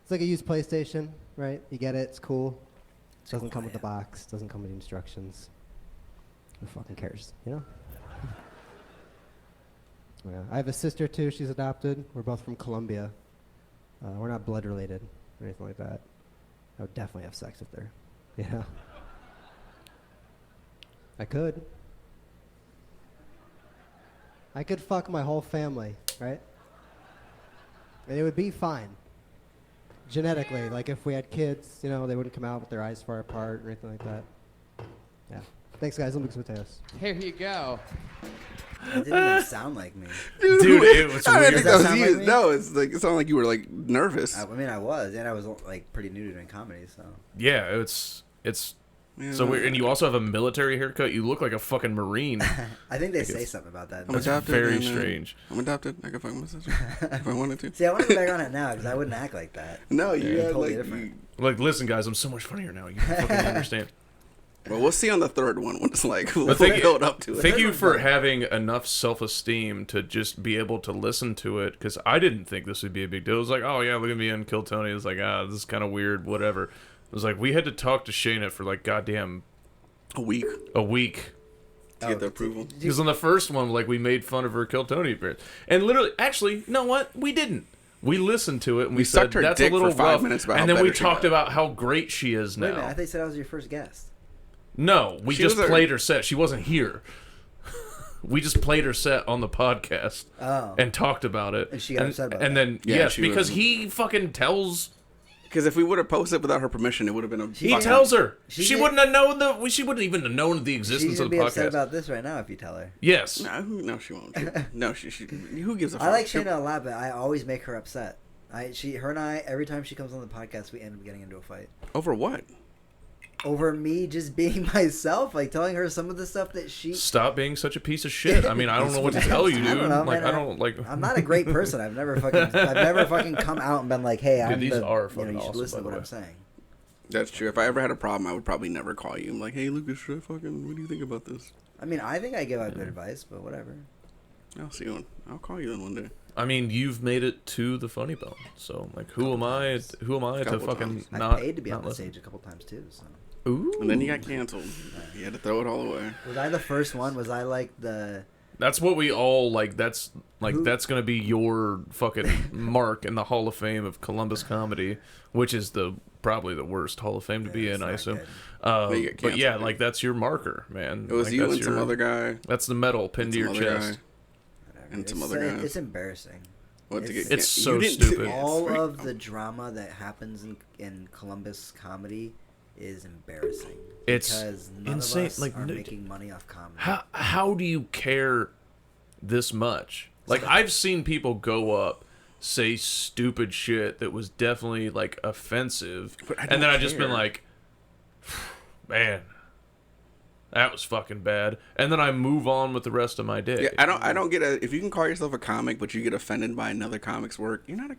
It's like a used PlayStation, right? You get it, it's cool. Doesn't come with the box, doesn't come with the instructions. Who fucking cares, you know? Yeah. I have a sister too, she's adopted. We're both from Colombia. We're not blood related or anything like that. I would definitely have sex with her, you know? I could. I could fuck my whole family, right? And it would be fine. Genetically, like if we had kids, you know, they wouldn't come out with their eyes far apart or anything like that. Yeah. Thanks, guys. I'm Lukas Mateos. Here you go. It didn't even sound like me. Dude, it was I weird. didn't think Does that that was sound you. like me? No, it's like it sounded like you were like nervous. I mean, I was, and I was like pretty new to doing comedy, so. Yeah, it's Yeah. so weird. And you also have a military haircut. You look like a fucking Marine. I think they say something about that. I'm adopted. very and, strange. I'm adopted. I can fuck my sister if I wanted to. See, I want to go back on it now because I wouldn't act like that. No, you Yeah, had totally like. different. Like, listen, guys, I'm so much funnier now. You fucking understand. Well, we'll see on the third one what it's like. We'll But thank build up to it. Thank you for having enough self-esteem to just be able to listen to it, because I didn't think this would be a big deal. It was like, oh yeah, look at me on Kill Tony. It was like, this is kind of weird, whatever. It was like, we had to talk to Shayna for like goddamn A week a week. to get the approval. Because on the first one, like, we made fun of her Kill Tony appearance. And literally, actually, you know what? We didn't. We listened to it and we said, sucked her that's dick a little for 5 rough. minutes about and how then we better she talked got. about how great she is Wait a minute, I now. thought you said I was your first guest. No, we She just was played her set. She wasn't here. We just played her set on the podcast Oh. and talked about it. And she got upset about And that. then, Yeah, yes, she because was. he fucking tells... Because if we would have posted without her permission, it would have been a. He fucking- tells her. She She did- wouldn't have known the... She wouldn't even have known the She's existence gonna of be the upset podcast. about this right now if you tell her. Yes. No, she won't. No, she. Who gives a fuck? I like She'll- Shayna a lot, but I always make her upset. Her and I, every time she comes on the podcast, we end up getting into a fight. Over what? Over me just being myself, like telling her some of the stuff that she... Stop being such a piece of shit. I mean, I don't know what to tell you, dude. I don't know, like, man. I don't, like... I'm not a great person. I've never fucking come out and been like, hey, I'm these the... are you fucking should awesome, listen to by what the I'm way. saying. That's true. If I ever had a problem, I would probably never call you. I'm like, hey, Lucas, should I fucking? What do you think about this? I mean, I think I give out good advice, but whatever. I'll see you. I'll call you then one day. I mean, you've made it to the Funny Bone, so like, who am I? Who am I to Couple fucking times. I not paid to be not on the listen? stage a couple times too, so... Ooh, And then you got canceled. You had to throw it all away. Was I the first one? Was I like the... that's what we all like. That's like Who- that's gonna be your fucking mark in the Hall of Fame of Columbus comedy, which is probably the worst Hall of Fame to be Yeah, in, it's I not assume. good. But you get But yeah, canceled, like that's your marker, man. It was Like, you that's and some other guy. That's the medal pinned to your some other chest. guy. Whatever. And some It's, other guys. It's embarrassing. What to It's- get? It's so you didn't stupid. do it. All It's of very- the drama that happens in Columbus comedy is embarrassing. It's because none insane, of us like, are no- making money off comedy. How do you care this much? Like, I've seen people go up, say stupid shit that was definitely like offensive, But I and then don't I just been care. like, man, that was fucking bad, and then I move on with the rest of my day. Yeah, I don't get if you can call yourself a comic, but you get offended by another comic's work, you're not a.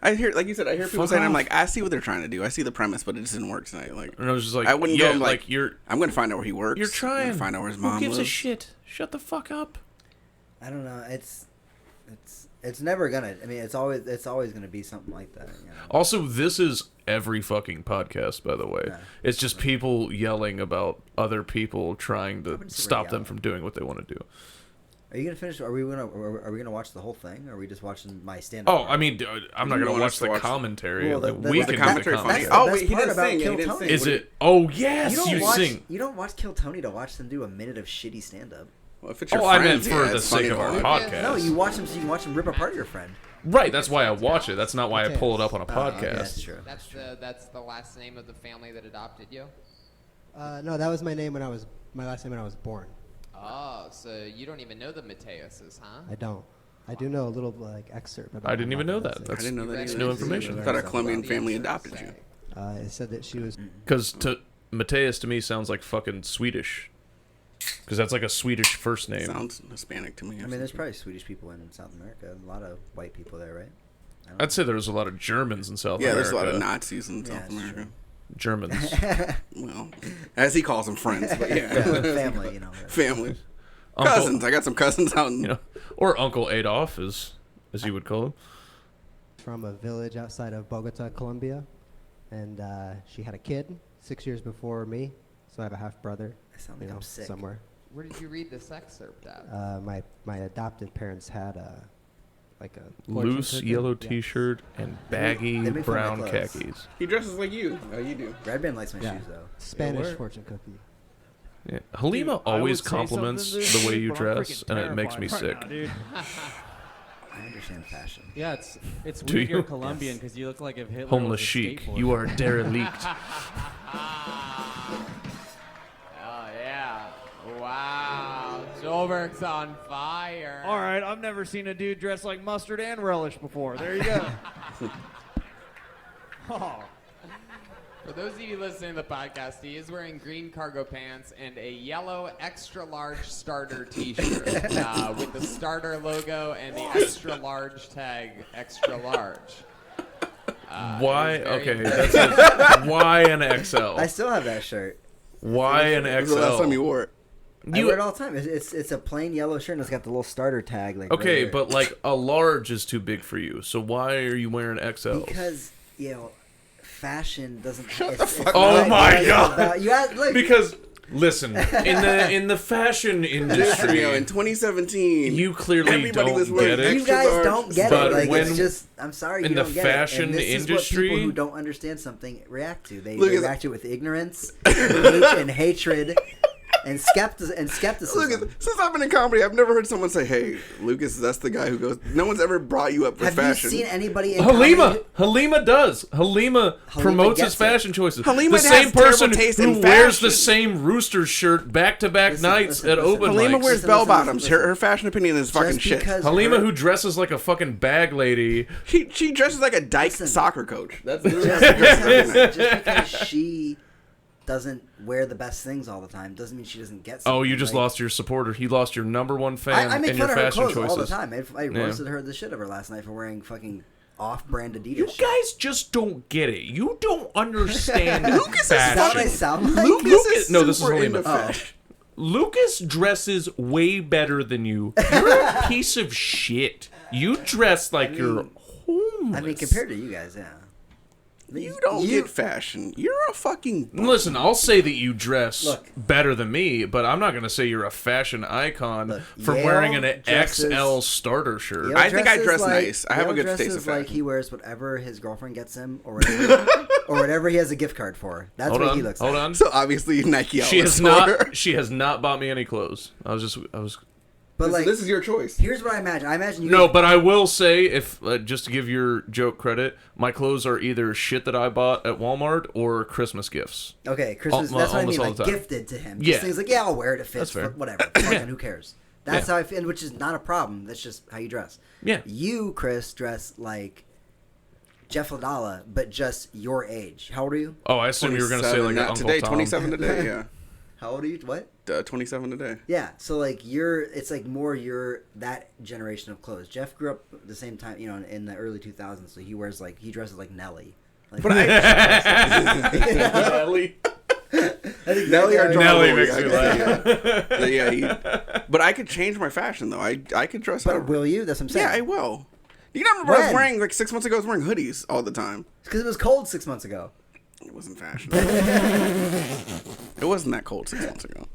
I hear, like you said, I hear people Fuck saying, I'm off. like, I see what they're trying to do. I see the premise, but it just didn't work tonight. Like, And I was just like, I wouldn't yeah, go like you're I'm gonna find out where he works. you're I'm trying. gonna find out where his Who mom gives lives. a shit? Shut the fuck up. I don't know. It's never gonna. I mean, it's always gonna be something like that. You know? Also, this is every fucking podcast, by the way. Yeah. It's just people yelling about other people trying to wouldn't say we're stop them yelling. from doing what they want to do. Are you gonna finish? Are we gonna watch the whole thing? Or are we just watching my stand-up? Oh, I mean, I'm not You going want to us watch to the watch- commentary. Well, we the can do commentary the funny? commentary. Oh, best wait, he part didn't about sing. He Kill didn't Tony. sing. Is What it? Oh, yes, You don't you watch. sing. You don't watch Kill Tony to watch them do a minute of shitty stand-up. Well, if it's your Oh, I meant friends, for yeah, the it's funny sake of to our watch. podcast. No, you watch them so you can watch them rip apart your friend. Right, that's why I watch it. That's not why I pull it up on a Okay, podcast. that's true. That's the last name of the family that adopted you. No, that was my name my last name when I was born. Oh, so you don't even know the Mateuses, huh? I don't. I do know a little like excerpt about. I didn't even know that. I That's didn't know that That's either. new information. I thought a Colombian family adopted you. It said that she was. Because Mateus to me sounds like fucking Swedish. Because that's like a Swedish first name. Sounds Hispanic to me. I mean, there's probably Swedish people in South America. A lot of white people there, right? I don't I'd say there's a lot of Germans in South yeah, America. there's a lot of Nazis in Yeah, South that's America. true. Germans. Well, as he calls them, friends, but yeah, Yeah, family, you know. family, Uncle- cousins. I got some cousins out in. You know, or Uncle Adolf, as you would call him. From a village outside of Bogota, Colombia, and she had a kid 6 years before me, so I have a half brother. I sound like I'm sick. Somewhere. Where did you read this excerpt at? My adopted parents had like a fortune Loose cookie. yellow Yes. T-shirt and baggy They make fun of brown my clothes. khakis. He dresses like you. You do. Redman likes my Yeah. shoes though. Spanish where? fortune cookie. Yeah. Halima Dude, I always would say something compliments to this the way dude, you but I'm dress, freaking and it makes me terrified sick. right now, dude. I understand fashion. Yeah, it's Do weird you're you? Colombian because you look like if Hitler Homeless was a chic, skateboarder. you are derelict. Oh yeah! Wow, Joburg's on fire. All right, I've never seen a dude dressed like mustard and relish before. There you go. Oh, For those of you listening to the podcast, he is wearing green cargo pants and a yellow extra large starter T-shirt with the starter logo and the extra large tag extra large. Why? it is very Okay, impressive. that's it. Why an XL? I still have that shirt. Why an When was the last time you XL? wore it? I wear it all the time. It's a plain yellow shirt and it's got the little starter tag. Like Okay, right here. but like a large is too big for you. So why are you wearing XL? because you know, fashion doesn't. Oh my God. You got like Because listen, in the fashion industry, You know, in 2017, you clearly everybody don't was wearing get it. you extra guys large don't get But it. Like when- it's just. I'm sorry. in you the don't get it. fashion And this industry- is what people who don't understand something react to. They Lucas- react to it with ignorance, and hatred, and skepticism. Lucas, since I've been in comedy, I've never heard someone say, "Hey, Lucas, that's the guy who goes." No one's ever brought you up for Have fashion. you seen anybody in Halima comedy? does. Halima promotes his gets it. fashion choices. Halima the has same person terrible taste who in wears the fashion. same rooster shirt back-to-back Listen, nights listen, at listen. open Halima mics. wears Listen, bell listen, bottoms. listen. Her fashion opinion is fucking Just shit. because Halima, her- who dresses like a fucking bag lady. She dresses like a dyke Listen. soccer coach. That's just because she doesn't wear the best things all the time doesn't mean she doesn't get something. Oh, you just Like, lost your supporter. He lost your number one fan I make in your fun of her fashion clothes choices. all the time. I Yeah. roasted her the shit of her last night for wearing fucking off-brand Adidas. You shit. guys just don't get it. You don't understand Lucas is Is that what I fashion. sound like? Lucas is No, this is super Halima. into fashion. Lucas dresses way better than you. You're a piece of shit. You dress like you're homeless. I mean, compared to you guys, yeah. You don't get fashion. You're a fucking. bum. Listen, I'll say that you dress Look. better than me, but I'm not going to say you're a fashion icon Look, for Yale wearing an dresses- XL starter shirt. Yale I think I dresses dress like- nice. I have a Yale good taste dresses of like fashion. he wears whatever his girlfriend gets him, or whatever, or whatever he has a gift card for. That's Hold what on, he looks hold like. on. So obviously Nike. She has outlet not. She has not bought me any clothes. I was. But like, this is your choice. here's what I imagine. I imagine you. No, but I will say, if just to give your joke credit, my clothes are either shit that I bought at Walmart or Christmas gifts. Okay, Christmas. Al- That's what I almost mean. all Like the time. gifted to him. Yeah. Just things like, yeah, I'll wear it. It That's fits. fair. Whatever. Fucking who cares? That's how I feel, which is not a problem. That's just how you dress. Yeah. You, Chris, dress like Jeff Ladala, but just your age. How old are you? Oh, I assume you were going to say like not Uncle today. Tom. 27 today. Yeah, How old are you? What? 27 today. Yeah, so like it's like more your that generation of clothes. Jeff grew up at the same time, you know, in the early 2000s, so he dresses like Nelly. Like, But I, Nelly. That's Nelly or Nelly John makes Boy, me yeah. But I could change my fashion though. I could dress But up. will you? That's what I'm saying. Yeah, I will. You know, I remember I was When? wearing like 6 months ago. I was wearing hoodies all the time. Because it was cold 6 months ago. It wasn't fashion. It wasn't that cold 6 months ago.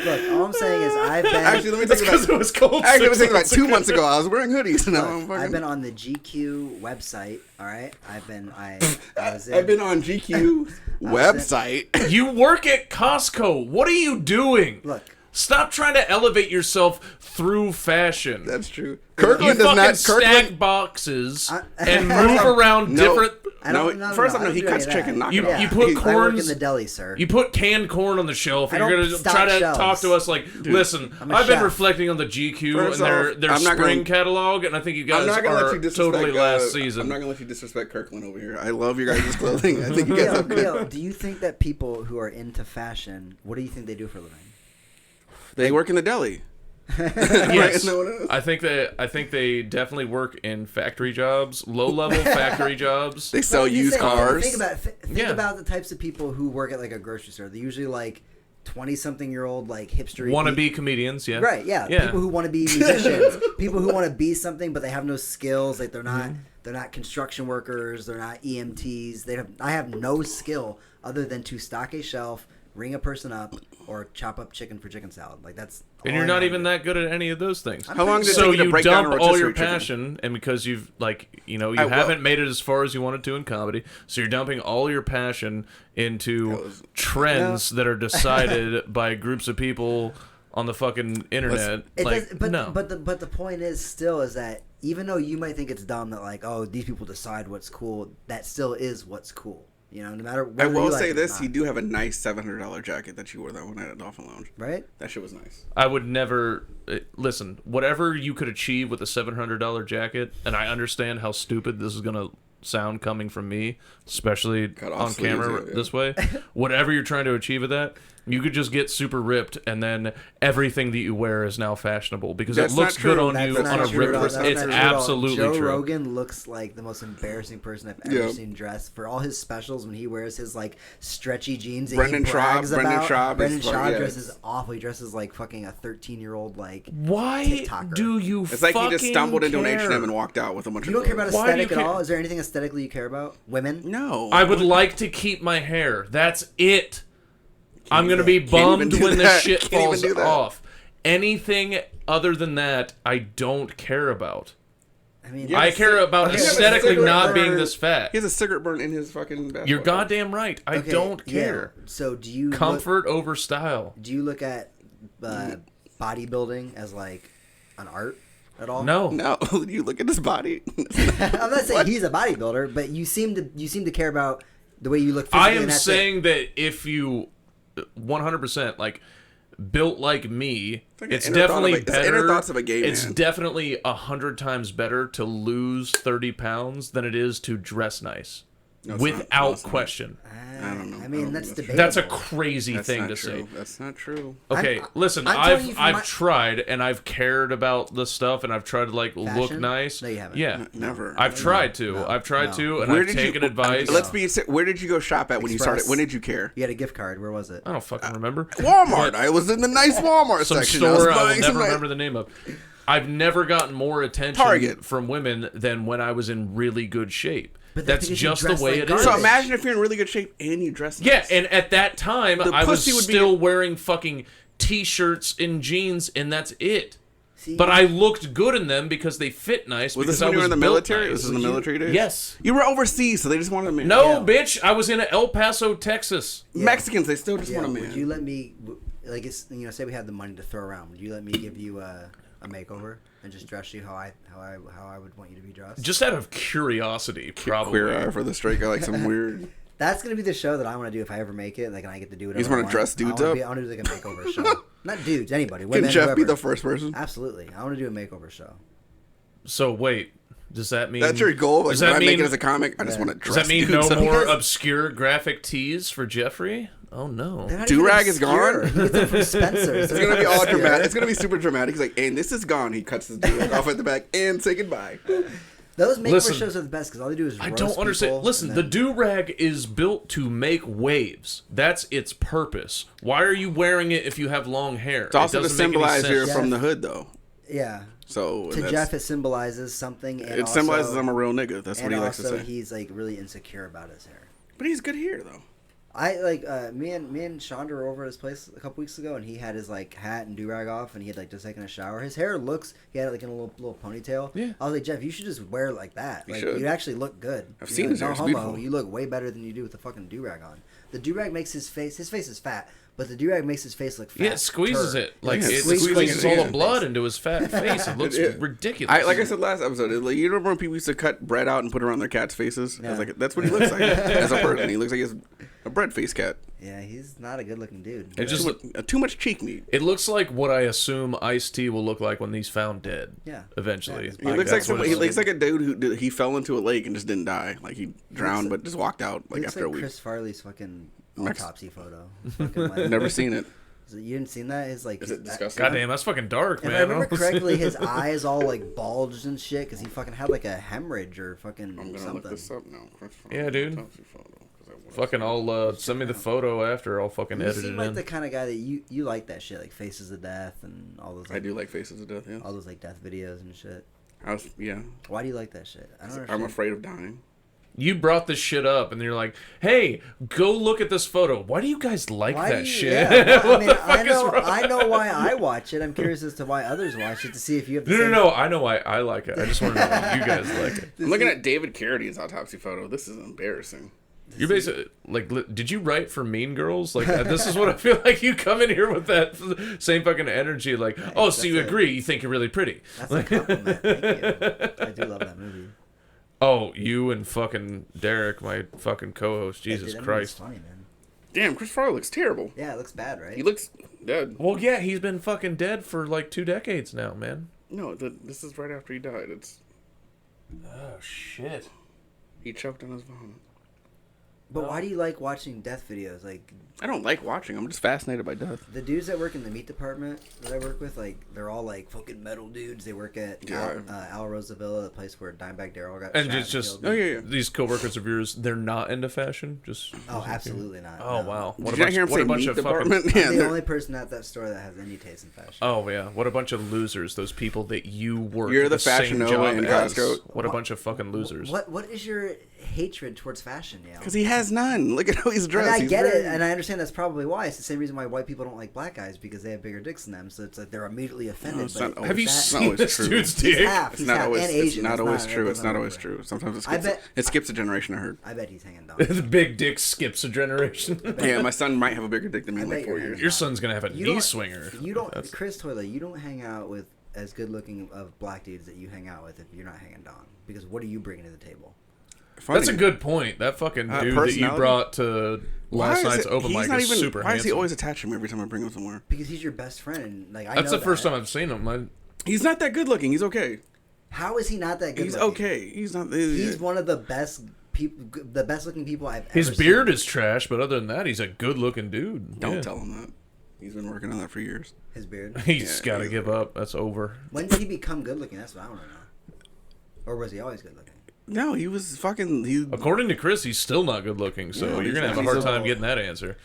Look, all I'm saying is I've been. Actually, let me That's take because it it was cold. Actually, I was 6 thinking about months 2 ago. months ago. I was wearing hoodies. And now I'm Look, fucking. I've been on the GQ website. All right, I was in. I've been on GQ website. You work at Costco. What are you doing? Look, Stop trying to elevate yourself through fashion. That's true. You Kirkland does fucking not. stack Kirkland. boxes I- and move around No. different. First off, I don't he do cuts any of chicken. that. Knock You- it off. you put I corn- work in corns- the deli, sir. You put canned corn on the shelf, and I you're don't gonna stock try to shelves. talk to us like, listen, I'm a I've been chef. reflecting on the GQ First and their off, I'm not spring gonna- catalog, and I think you I'm guys not gonna let are you disrespect. totally last I'm season. not gonna let you disrespect Kirkland over here. I love your guys' clothing. I think you guys Leo, have good. Leo, do you think that people who are into fashion, what do you think they do for a living? They work in the deli. Yes, No one else. I think they definitely work in factory jobs, low level factory jobs. They sell Well, you used think- cars. Think Yeah. about the types of people who work at like a grocery store. They're usually like 20-something-year-old like hipster. Wannabe comedians, yeah. Right, yeah. Yeah. People who want to be musicians, people who want to be something but they have no skills. Like they're not construction workers, they're not EMTs. I have no skill other than to stock a shelf, ring a person up, or chop up chicken for chicken salad. Like that's. And all you're I not know. even that good at any of those things. How long did it So take you to you break down a dump all your rotisserie chicken? passion, and because you've you I will- haven't made it as far as you wanted to in comedy, so you're dumping all your passion into trends that are decided by groups of people on the fucking internet. It Like, does, but no. but the point is that even though you might think it's dumb that like, oh, these people decide what's cool, that still is what's cool. You know, no matter. I whether you will like say it or this: not. you do have a nice $700 jacket that you wore that one night at Dolphin Lounge. Right? That shit was nice. I would never listen. Whatever you could achieve with a $700 jacket, and I understand how stupid this is gonna sound coming from me, especially Cut off on sleeves, camera yeah. this way. Whatever you're trying to achieve with that, you could just get super ripped, and then everything that you wear is now fashionable because That's it looks not good true. on That's you not on a true ripped at all. person. That's It's not true at all. absolutely Joe true. Rogan looks like the most embarrassing person I've ever Yeah. seen dressed. For all his specials, when he wears his like stretchy jeans that Brendan he brags Schaub- Brendan about, Schaub Brendan is fuck- Schaub yeah. dresses awful. He dresses like fucking a 13-year-old like. Why TikToker. do you? It's like he just stumbled into an care? H&M and walked out with a bunch You of don't care about clothes. Why do you aesthetic at care? all? Is there anything aesthetically you care about? Women? No. I would like to keep my hair. That's it. I'm gonna be Can't even bummed do when the that. shit Can't even falls do that. off. Anything other than that, I don't care about. I mean, Yeah, I but care about okay, aesthetically cigarette not being burn. this fat. He has a cigarette burn in his fucking basketball. You're goddamn right. I okay, don't yeah. care. So do you Comfort over style. do you look at bodybuilding as like an art at all? No. No, you look at his body. I'm not saying he's a bodybuilder, but you seem to care about the way you look physically. I and am that's saying that if you 100% like built like me, like an it's inner thought definitely of a- it's the better. inner thoughts of a gay It's man. definitely 100 times better to lose 30 pounds than it is to dress nice. No, it's not. No, Without it's not. question. I don't know. I I mean, don't that's know. debatable. That's a crazy That's thing not to true. say. That's not true. Okay, listen, I'm telling you I've from my- tried and I've cared about the stuff and I've tried to like look Fashion? nice. No, you haven't. Yeah. Never. I've tried to. No, I've tried no. to and Where I've did taken you? advice. Let's be. Where did you go shop at when you started? Express. When did you care? You had a gift card. Where was it? I don't fucking remember. Walmart. I was in the nice Walmart Some section. I was store I will buying some never nice- remember the name of. I've never gotten more attention Target. from women than when I was in really good shape. But that's That's because you just the dress way like it is. garbage. So imagine if you're in really good shape and you dress nice. Yeah, and at that time, The I was pussy would be- still wearing fucking t-shirts and jeans, and that's it. See, But I looked good in them because they fit nice. Was because this when I you were in the built military? nice. Was this in the military days? Yes. You were overseas, so they just wanted a man. No, Yeah. bitch. I was in El Paso, Texas. Mexicans, they still just yeah, want a man. would you let me, like, it's, you know, say we had the money to throw around? Would you let me give you a makeover and just dress you how I would want you to be dressed? Just out of curiosity, probably. Queer eye for the straight guy, like some weird. That's gonna be the show that I want to do if I ever make it. Like, and I get to do it. You just wanna dress dudes up? I want to do like a makeover show. Not dudes, anybody. Can Women, Jeff be whoever. the first person? Absolutely, I want to do a makeover show. So wait, does that mean That's your goal. Like, Does when that I make mean? it as a comic, I just Yeah. want to Does dress that mean no dudes up. more Because- obscure graphic tees for Jeffrey? Oh no. They're not Do-rag even is obscure. gone? He gets them from Spencer's. It's gonna be all dramatic. It's gonna be super dramatic. He's like, and this is gone. He cuts his do-rag off at the back and say goodbye. Those makeover Listen, shows are the best because all they do is I roast don't understand. people, Listen, and the then- do-rag is built to make waves. That's its purpose. Why are you wearing it if you have long hair? It's also to doesn't make any symbolize you're sense. from the hood, though. Yeah. So To Jeff, it symbolizes something. And it symbolizes also, I'm a real nigga. That's what and he likes to also say. he's like really insecure about his hair. But he's good here, though. I like me and Shonda were over at his place a couple weeks ago, and he had his like hat and do rag off, and he had like just taken a shower. His hair he had it like in a little ponytail. Yeah. I was like, Jeff, you should just wear it like that. You Like should. you actually look good. I've You seen know, his hair. no It's homo. beautiful. You look way better than you do with the fucking do rag on. The do rag makes his face is fat, but the do rag makes his face look fat. Yeah, it squeezes turd. it. Like, Yeah, it squeezes squeezes it all in. the blood into his fat face. It looks Yeah. ridiculous. Like I said last episode, like, you remember when people used to cut bread out and put it around their cats' faces? I was Yeah. like, that's what he looks like as a person. He looks like he's a bread face cat. Yeah, he's not a good looking dude. It just Too much cheek meat. it looks like what I assume Ice-T will look like when he's found dead. Yeah. Eventually. Yeah, He looks like That's what somebody. it He looks like a dude he fell into a lake and just didn't die. Like he drowned, but just walked out like Looks after a like week. Chris Farley's fucking Mex- autopsy photo. Fucking, like, Never seen it. You didn't seen that? His like. Is it that- disgusting? Goddamn, that's fucking dark, If man. I remember correctly, his eyes all like bulged and shit because he fucking had like a hemorrhage or fucking I'm gonna something. look this up now. Chris Yeah, dude. autopsy photo, 'cause I wanna Fucking, see it. I'll send me the photo after. I'll fucking You edit seem it like in. the kind of guy that you like that shit, like Faces of Death and all those. Like, I do like Faces of Death. Yeah. all those like death videos and shit. Yeah. Why do you like that shit? I don't I'm understand. afraid of dying. You brought this shit up, and you're like, "Hey, go look at this photo." Why do you guys like Why that do you- shit? Yeah, well, I mean, What the I fuck is know, wrong? I know why I watch it. I'm curious as to why others watch it to see if you have. The No, same... I know why I like it. I just want to know why you guys like it. I'm looking at David Carradine's autopsy photo. This is embarrassing. You're basically like, did you write for Mean Girls? Like, this is what I feel like. You come in here with that same fucking energy. Like, oh, so you that's it. agree? You think you're really pretty? That's a compliment. Thank you. I do love that movie. Oh, you and fucking Derek, my fucking co-host. Yeah, Jesus dude, that movie's Christ. funny, man. Damn, Chris Farley looks terrible. Yeah, it looks bad, right? He looks dead. Well, yeah, he's been fucking dead for like 2 decades now, man. No, this is right after he died. Oh shit. He choked on his vomit. But why do you like watching death videos? Like I don't like watching. I'm just fascinated by death. the dudes that work in the meat department that I work with, like they're all like fucking metal dudes. They work at Yeah. Al Rosavilla, the place where Dimebag Darrell got And shot it's just killed. Oh yeah, yeah. these coworkers of yours, they're not into fashion. Just Oh, absolutely not. Oh no. wow. Did you not hear him say meat department? I'm Yeah, the they're- only person at that store that has any taste in fashion. Oh yeah, what a bunch of losers! Those people that you work. You're the same Fashion Nova job in as. Costco. What a bunch of fucking losers! What is your hatred towards fashion, Yale? Because he has none. Look at how he's And dressed. I He's get very- it, and I understand that's probably why. It's the same reason why white people don't like black guys because they have bigger dicks than them. So it's like they're immediately offended. it's but not always- Have you that- It's not seen always this true. dude's He's dick? half. It's He's not half. always. And It's Asian. not That's always that true. It's doesn't not work. always true. Sometimes it I skips. bet- It skips a generation. I heard. I bet he's hanging down. The big dick skips a generation. Yeah, my son might have a bigger dick than me in I like bet 4 you're years. Your son's gonna have a You knee don't- swinger. You don't, That's- Chris Toilet. You don't hang out with as good looking of black dudes that you hang out with if you're not hanging dong. Because what are you bringing to the table? Funny. That's a good point. That fucking dude that you personality? brought to last is night's it- open he's mic not is even- super Why is he handsome. always attaching me every time I bring him somewhere? Because he's your best friend. And, like I That's know the first that. time I've seen him. He's not that good looking. He's okay. How is he not that good? He's looking? okay. He's not. He's one of the best people, the best looking people I've ever His seen. beard is trash, but other than that, he's a good looking dude. Don't Yeah. tell him that. He's been working on that for years. His beard. He's Yeah, got to he's- give up. That's over. When did he become good looking? That's what I want to know. Or was he always good looking? No, he was fucking. According to Chris, he's still not good looking, so Yeah, you're he's gonna have a not. hard He's time getting that answer.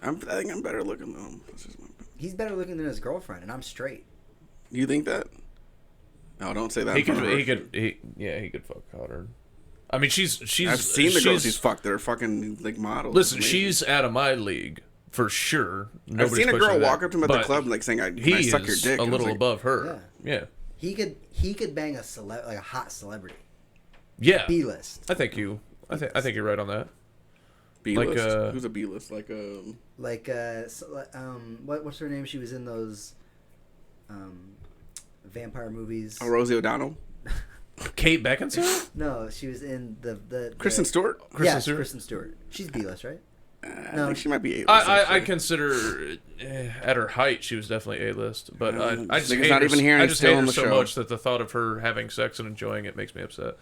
I think I'm better looking though. That's just my- He's better looking than his girlfriend, and I'm straight. You think that? No, don't say that. He in front could, of he her. could, he could fuck hotter. I mean, she's. I've seen the girls he's fucked. They're fucking like models. Listen, Amazing. she's out of my league for sure. I've Nobody's seen a girl questioning walk that. up to him at the But club like saying, He "I suck your is dick." a And I was little like, above her. Yeah. He could bang a like a hot celebrity. Yeah. B-list. I think you're right on that. B-list. Like, Who's a B-list? Like Like what's her name? She was in those vampire movies. oh, Rosie O'Donnell, Kate Beckinsale? No, she was in the Kristen Stewart. Kristen Stewart? Kristen Stewart. She's B-list, right? I No. think she might be A-list. I actually. consider at her height she was definitely A-list, but I just Nigga's hate not her, even here and I he's just still hate on her the so show. much that the thought of her having sex and enjoying it makes me upset.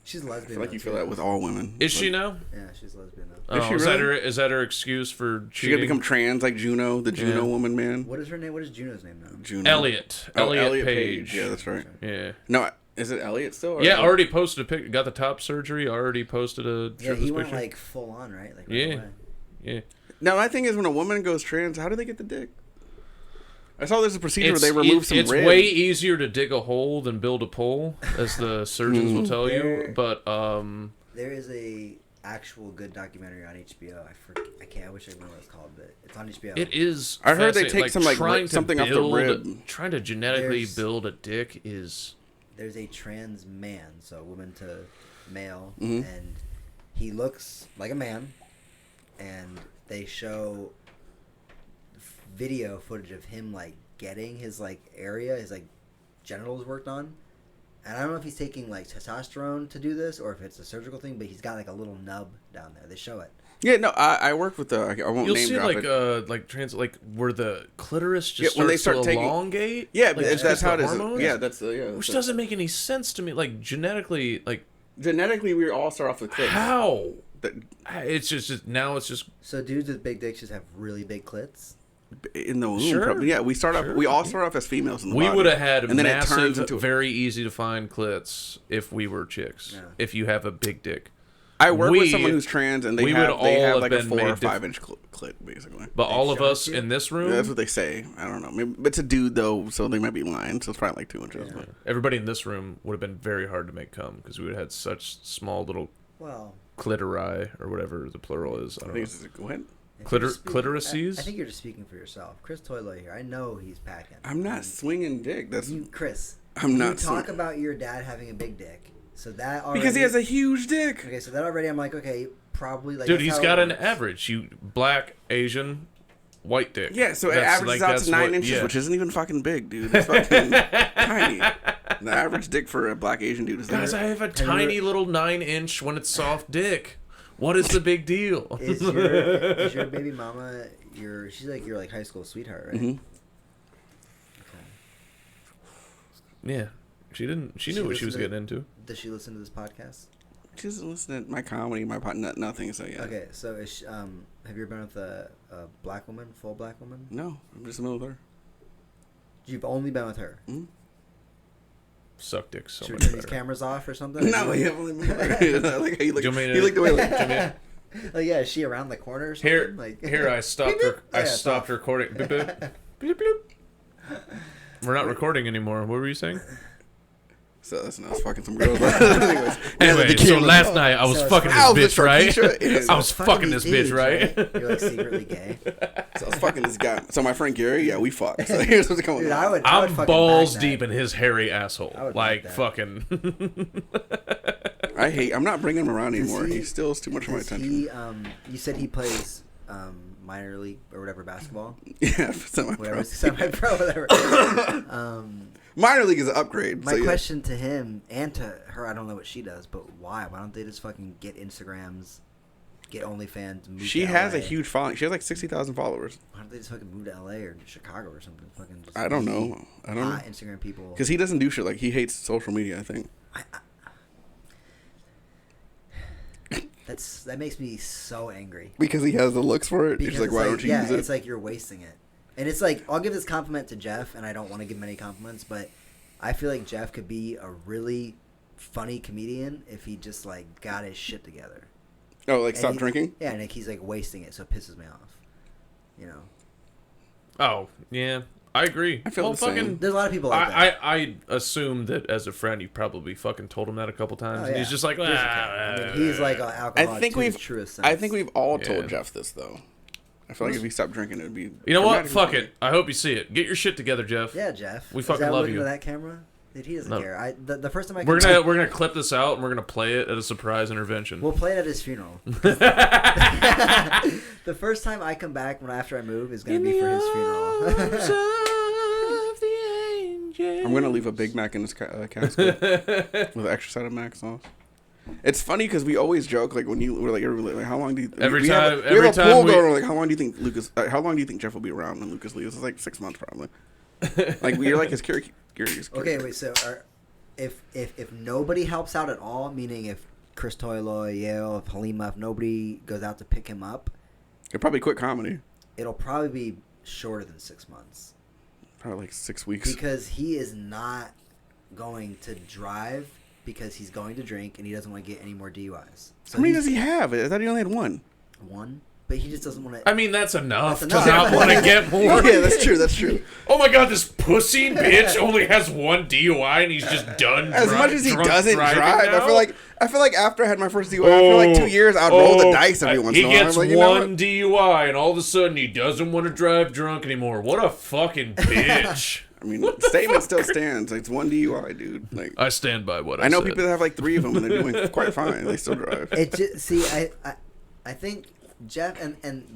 She's lesbian. I feel like though, you feel too. that with all women. Is But she now? Yeah, she's lesbian though. Oh, Is she is that really? her excuse for She gonna cheating? become trans like Juno, the Juno Yeah. woman, man. What is her name? What is Juno's name now? Juno. Elliot Oh, Page. Yeah, that's right. Yeah. No, Is it Elliot still? Or Yeah, already posted a pic. Got the top surgery. Already posted a Yeah, he went picture. like full on, right? Like, Yeah. right away. Yeah. Now, my thing is, when a woman goes trans, how do they get the dick? I saw there's a procedure where they remove some It's ribs. way easier to dig a hole than build a pole, as the surgeons will tell you. But There is a actual good documentary on HBO. I wish I remember what it's called, but it's on HBO. it is. I heard they fascinating. take some, like, trying to something off the build- rib. Trying to genetically There's- build a dick is. There's a trans man, so woman to male, Mhm. and he looks like a man, and they show video footage of him like getting his like area, his like genitals worked on. And I don't know if he's taking like testosterone to do this or if it's a surgical thing, but he's got like a little nub down there. They show it. Yeah, no, I work with the. I won't You'll name see drop like it. like trans like where the clitoris just Yeah, when they starts start to taking- elongate. Yeah, like, but just that's 'cause how the it is. hormones? Yeah, that's the Which doesn't make any sense to me. Like genetically, like genetically we all start off with clits. how? That- It's just now it's just So dudes with big dicks just have really big clits. in the womb? Sure. Probably. Yeah, we start off. Sure. We all start off as females in the we body. would have had and then it turns massive, into. very easy to find clits if we were chicks. Yeah. If you have a big dick, I work we- with someone who's trans, and we they would have all like have a been 4 or made 5 inch clit, basically. but all of showed it us to you? in this room, Yeah, that's what they say. I don't know. Maybe, but it's a dude though, so they might be lying. So it's probably like 2 inches. But. everybody in this room would have been very hard to make cum because we would have had such small little Well, clitori or whatever the plural is. I I don't think know. it's what? if you're just Clitorises? I think you're just speaking for yourself. Chris Toylo here. I know he's packing. I'm not swinging dick. That's Chris. I'm not You talk swing- about your dad having a big dick, so that already, because he has a huge dick. Okay, so that already I'm like, okay, probably like. Dude, that's he's how got it an works. average. You black, Asian, white dick. Yeah, so it That's- averages like, out that's to 9 what- inches, yeah. which isn't even fucking big, dude. It's fucking tiny. The average dick for a black Asian dude is Guys, I like, have a tiny little 9-inch when it's soft dick. What is the big deal? Is your baby mama she's like your like high school sweetheart, right? Mhm. Okay. Yeah, she didn't. She She knew what she was listened getting into. Does she listen to this podcast? she doesn't listen to my comedy, my pot, nothing. So yeah. Okay, so is she, have you ever been with a black woman, full black woman? No, I'm just in the middle of her. You've only been with her. Suck dick so Should we much turn these better. cameras off or something? No, Or you have only been with her. I like how you look. Do you want me to- You look the way. Like, Do you want me to- like, yeah, is she around the corner or something? Here, like, here, I stopped. Beep, beep. I Yeah, it's stopped off. recording. Beep, beep. Beep, beep. We're not recording anymore. What were you saying? so that's not fucking some girls. Anyways, Anyway, the so camera- last night I was So it's fucking I was this with bitch, right? Sharkeisha. I was fucking this these bitch, right? You're like secretly gay. So I was fucking this guy. So my friend Gary, yeah, we fucked. So here's what's going Dude, on. I would I'm fucking balls back that. deep in his hairy asshole. I would Like back that. fucking. I'm not bringing him around Does anymore. he- He steals too much of my Does attention. he, you said he plays minor league or whatever basketball, Yeah, semi-pro. whatever, semi-pro, whatever. Minor league is an upgrade. My so yeah. question to him and to her, I don't know what she does, but why? Why don't they just fucking get Instagrams, get OnlyFans? Move She to has a LA? huge following. She has like 60,000 followers. Why don't they just fucking move to LA or Chicago or something? Fucking just I don't be know. I don't know. hot Instagram people. Because he doesn't do shit. Like, he hates social media, I think. That makes me so angry. Because he has the looks for it. Because He's like, it's why like, don't you yeah, use it? it's like you're wasting it. And it's like, I'll give this compliment to Jeff, and I don't want to give him any compliments, but I feel like Jeff could be a really funny comedian if he just, like, got his shit together. Oh, like, And stop he- drinking? Yeah, and like, he's, like, wasting it, so it pisses me off. You know? Oh yeah, I agree. I feel well, the same. fucking. There's a lot of people like that. I assume that as a friend, you probably fucking told him that a couple times, Oh, and yeah. he's just like, He doesn't care. I mean, he's like an alcoholic to his truest sense. I think we've all Yeah. told Jeff this, though. I feel like if he stopped drinking, it would be... You know what? dramatically Fuck funny. it. I hope you see it. Get your shit together, Jeff. Yeah, Jeff. We Is fucking that love looking you. to that camera? Dude, he doesn't No. care. The first time I We're came gonna clip this out and we're gonna play it at a surprise intervention. We'll play it at his funeral. The first time I come back after I move is going to be for his funeral. I'm going to leave a Big Mac in his casket with an extra side of Mac sauce. It's funny because we always joke, like, when we're like, how long do you... Every we time- have every a time poll we- going, we're like, how long do you think Lucas... how long do you think Jeff will be around when Lucas leaves? It's like 6 months, probably. Like, you're like his curious. Okay, wait. So, if nobody helps out at all, meaning if Chris Toylo, Yale, if Halima, if nobody goes out to pick him up, He'll probably quit comedy. it'll probably be shorter than 6 months Probably like 6 weeks. because he is not going to drive because he's going to drink and he doesn't want to get any more DUIs. So How many does he have? I thought he only had one. One, but he just doesn't want to. I mean, that's enough That's to enough. not want to get more. Yeah, that's true. That's true. Oh my god, this pussy bitch only has one DUI and he's just done. As much as he doesn't drive, now? I feel like after I had my first DUI, after like 2 years, I'd roll the dice every once in a while. He gets I'm like, you know one DUI and all of a sudden he doesn't want to drive drunk anymore. What a fucking bitch. I mean, the statement still stands. It's one DUI, dude. Like, I stand by what I I know said. people that have like 3 of them and they're doing quite fine. They still drive. It just, see, I think Jeff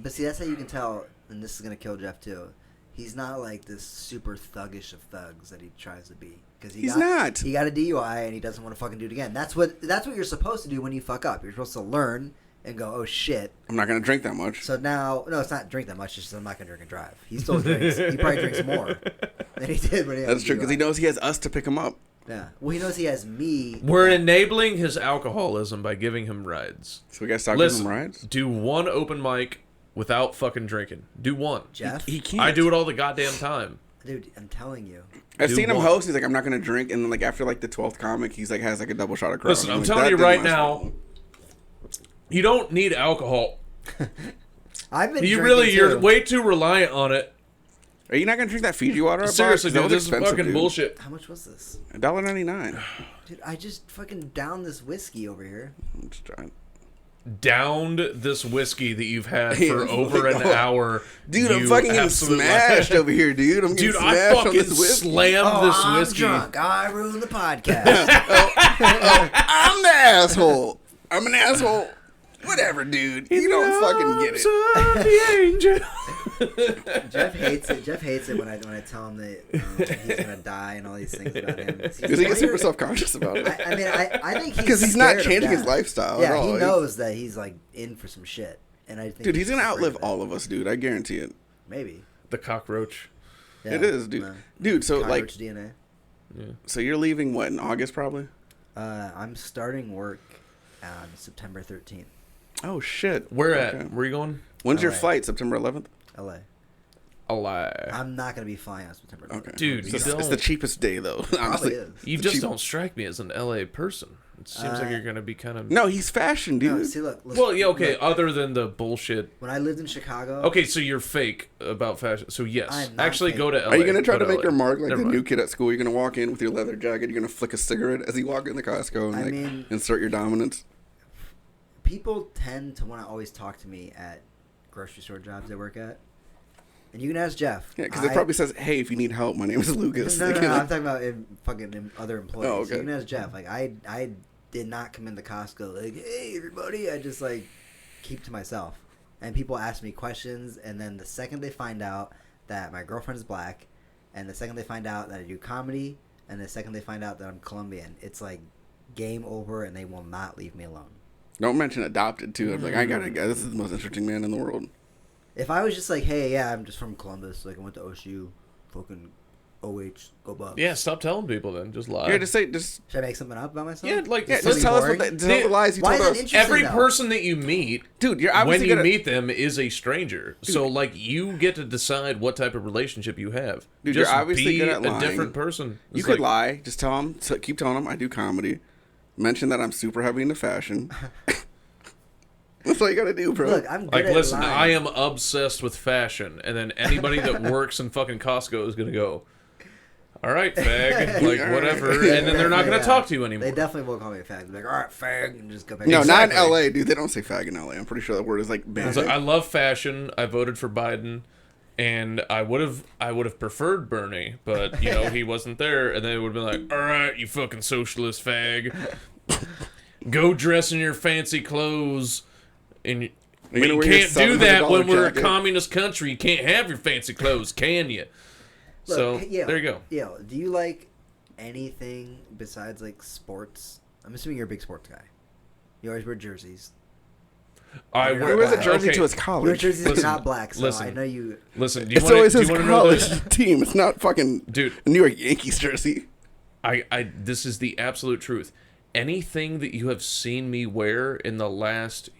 but see, that's how you can tell, and this is gonna kill Jeff too. He's not like this super thuggish of thugs that he tries to be. Because He's not. He got a DUI and he doesn't want to fucking do it again. That's what you're supposed to do when you fuck up. You're supposed to learn and go, oh shit. I'm not gonna drink that much. So now, no, it's not drink that much. It's just I'm not gonna drink and drive. He still drinks. He probably drinks more than he did when he had That's true because he knows he has us to pick him up. Yeah. Well, he knows he has me. We're enabling his alcoholism by giving him rides. So we gotta stop giving Listen, him rides. do one open mic without fucking drinking. Do one. Jeff, He can't. I do it all the goddamn time. dude, I'm telling you. I've do seen him one. host. He's like, I'm not gonna drink, and then like after like the 12th comic, he's like has like a double shot of Crown. Listen, I'm like, telling that you didn't right last now, long. you don't need alcohol. I've been. You drinking really, too. you're way too reliant on it. Are you not gonna drink that Fiji water? I bought? Seriously, 'Cause that dude, was this is expensive, fucking dude. bullshit. How much was this? $1.99. Dude, I just fucking downed this whiskey over here. I'm just trying. Downed this whiskey that you've had Yeah, for over an oh. hour. Dude, I'm you fucking getting absolute smashed liar. over here, dude. I'm getting Dude, I smashed on fucking this whiskey. slammed this I'm whiskey. drunk. I ruined the podcast. I'm the asshole. I'm an asshole. Whatever, dude. You don't fucking get it. Jeff hates it. Jeff hates it when I tell him that he's gonna die and all these things about him. Because he gets super self-conscious about it. I mean, I think Because he's not scared of changing his death. lifestyle Yeah, at all. he He's- knows that he's like in for some shit, and I think Dude, he's gonna just afraid outlive of it. all of us, dude. I guarantee it. Maybe. The cockroach. Yeah, It is, dude. no. Dude, so like, Cockroach DNA. so you're leaving what in August, probably? I'm starting work on September 13th, Oh shit. Where Okay. at? Where you going? When's your LA. flight? September 11th. LA. A lie. I'm not gonna be flying on September 11th. Okay, Dude, it's, you it's the don't- cheapest day though. Probably Honestly, is. You the just cheap- don't strike me as an LA person. It seems like Uh, you're gonna be kind of. No, he's fashion, dude. No, see, look. Well, yeah, okay. Look, Other than the bullshit. when I lived in Chicago. Okay, so you're fake about fashion. So yes, I'm not actually fake. go to LA. Are you gonna try Go to make LA. your mark like Never the mind. new kid at school? You're gonna walk in with your leather jacket. You're gonna flick a cigarette as you walk in the Costco and I like mean- insert your dominance. People tend to want to always talk to me at grocery store jobs I work at. And you can ask Jeff. Yeah, because it probably says, "Hey, if you need help, my name is Lucas." No, Like, no, I'm talking about other employees. Oh, okay. You can ask Jeff. Like, I did not come into Costco like, hey, everybody. I just, like, keep to myself. And people ask me questions, and then the second they find out that my girlfriend is black, and the second they find out that I do comedy, and the second they find out that I'm Colombian, it's, like, game over, and they will not leave me alone. Don't mention adopted too. I'm like, I got a guy. This is the most interesting man in the world. If I was just like, hey, yeah, I'm just from Columbus, like, I went to OSU, fucking OH, go Bucks. Yeah, stop telling people then. Just lie. Yeah, just say, just Should I make something up about myself? Yeah, like yeah, Just just tell us boring? what tell the lies you Why told is that us. interesting? every though? person that you meet, Dude, you're when obviously you gonna meet them, is a stranger. So like you get to decide what type of relationship you have. Dude, you're Just obviously be good at a lying. different person. You It's could like, lie. Just tell them. Keep telling them I do comedy. Mention that I'm super heavy into fashion. That's all you gotta do, bro. Look, I'm good Like, at listen, lying. I am obsessed with fashion, and then anybody that works in fucking Costco is gonna go, all right, fag, like whatever, and then they're not gonna Yeah. talk to you anymore. They definitely won't call me a fag. They're like, all right, fag, and just go back. no, not in Exactly. LA, dude. They don't say fag in LA. I'm pretty sure that word is like banned. It's like, I love fashion. I voted for Biden, and I would have preferred Bernie, but you know he wasn't there, and they would have been like, all right, you fucking socialist fag, go dress in your fancy clothes, and. You're But gonna you wear your can't do that when $700 we're a jacket. communist country. You can't have your fancy clothes, can you? So yeah, there you go. Yeah, do you like anything besides like sports? I'm assuming you're a big sports guy. You always wear jerseys. I He He wears a Black. jersey okay. to his Your college. jerseys Listen, are not black, so listen. I know you. Listen, do you It's want always to his know college this? team. It's not fucking Dude. New York Yankees jersey. This is the absolute truth. Anything that you have seen me wear in the last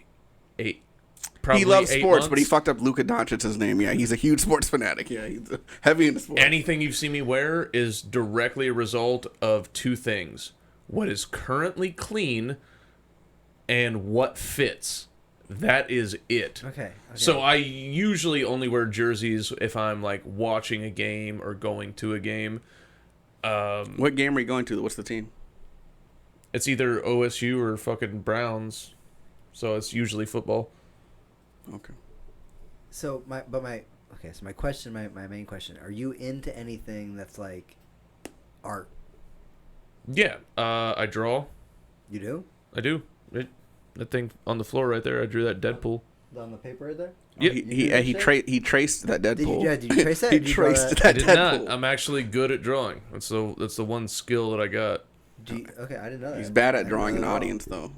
probably He loves 8 sports, but he months. fucked up Luka Doncic's name. Yeah, he's a huge sports fanatic. Yeah, he's heavy into sports. Anything you've seen me wear is directly a result of two things: what is currently clean and what fits. That is it. Okay. So I usually only wear jerseys if I'm like watching a game or going to a game. What game are you going to? What's the team? It's either OSU or fucking Browns. So it's usually football. Okay. So my question, my main question: are you into anything that's like art? Yeah, I draw. You do? I do. That thing on the floor right there, I drew that Deadpool. On the paper right there? Yep. He traced that Deadpool. Did you trace that? He Did you draw traced that? I that did Deadpool. not. I'm actually good at drawing. That's the one skill that I got. Okay, I didn't know that. He's bad at I drawing an didn't know audience, though.